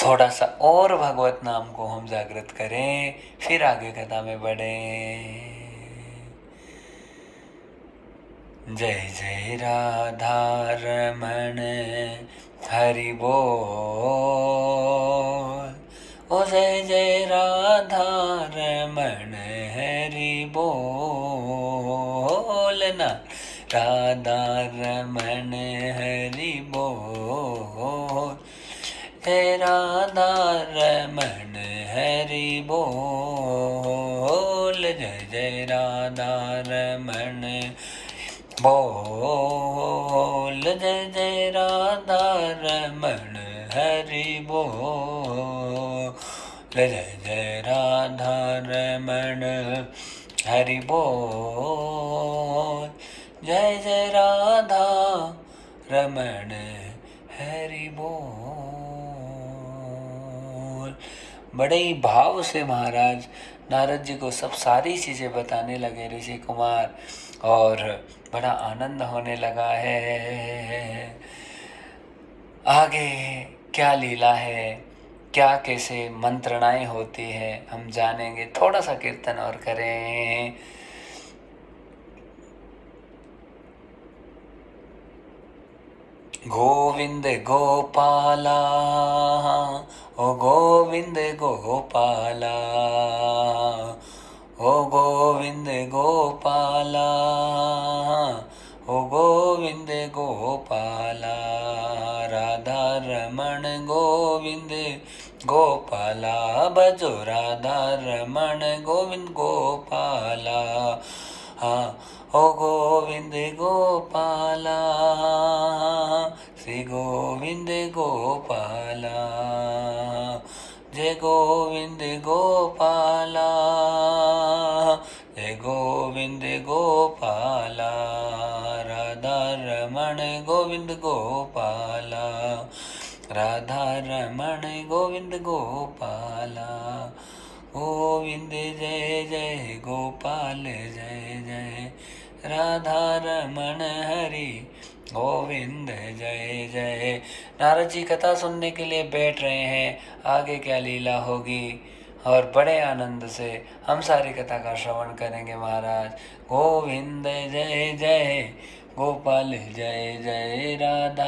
थोड़ा सा और भगवत नाम को हम जागृत करें, फिर आगे कथा में बढ़ें। जय जय राधा रमण हरि बोल, ओ जय जय राधा रमण हरि बोल ना, राधा रमण हरि बोल, जय राधा रमण हरि बोल, जय जय राधा रमण बोल, जय जय राधा रमण हरि बोल, जय जय राधा रमण हरि बोल, जय जय राधा रमण हरि बोल। बड़े ही भाव से महाराज नारद जी को सब सारी चीजें बताने लगे ऋषि कुमार, और बड़ा आनंद होने लगा है। आगे क्या लीला है, क्या कैसे मंत्रणाएं होती है, हम जानेंगे। थोड़ा सा कीर्तन और करें। गोविंद गोपाला, ओ गोविंद गोपाला, ओ गोविंद गोपाला, ओ गोविंद गोपाला, राधा रमण गोविंद गोपाला, भजो राधा रमण गोविंद गोपाला, हाँ ओ गोविंद गोपाला, श्री गोविंद गोपाला, जय गोविंद गोपाला, जय गोविंद गोपाला, राधा रमण गोविंद गोपाला, राधा रमण गोविंद गोपाला, गोविंद जय जय गोपाल जय जय, राधा रमण हरि गोविंद जय जय। नारद जी कथा सुनने के लिए बैठ रहे हैं, आगे क्या लीला होगी, और बड़े आनंद से हम सारी कथा का श्रवण करेंगे महाराज। गोविंद जय जय, गोपाल जय जय, राधा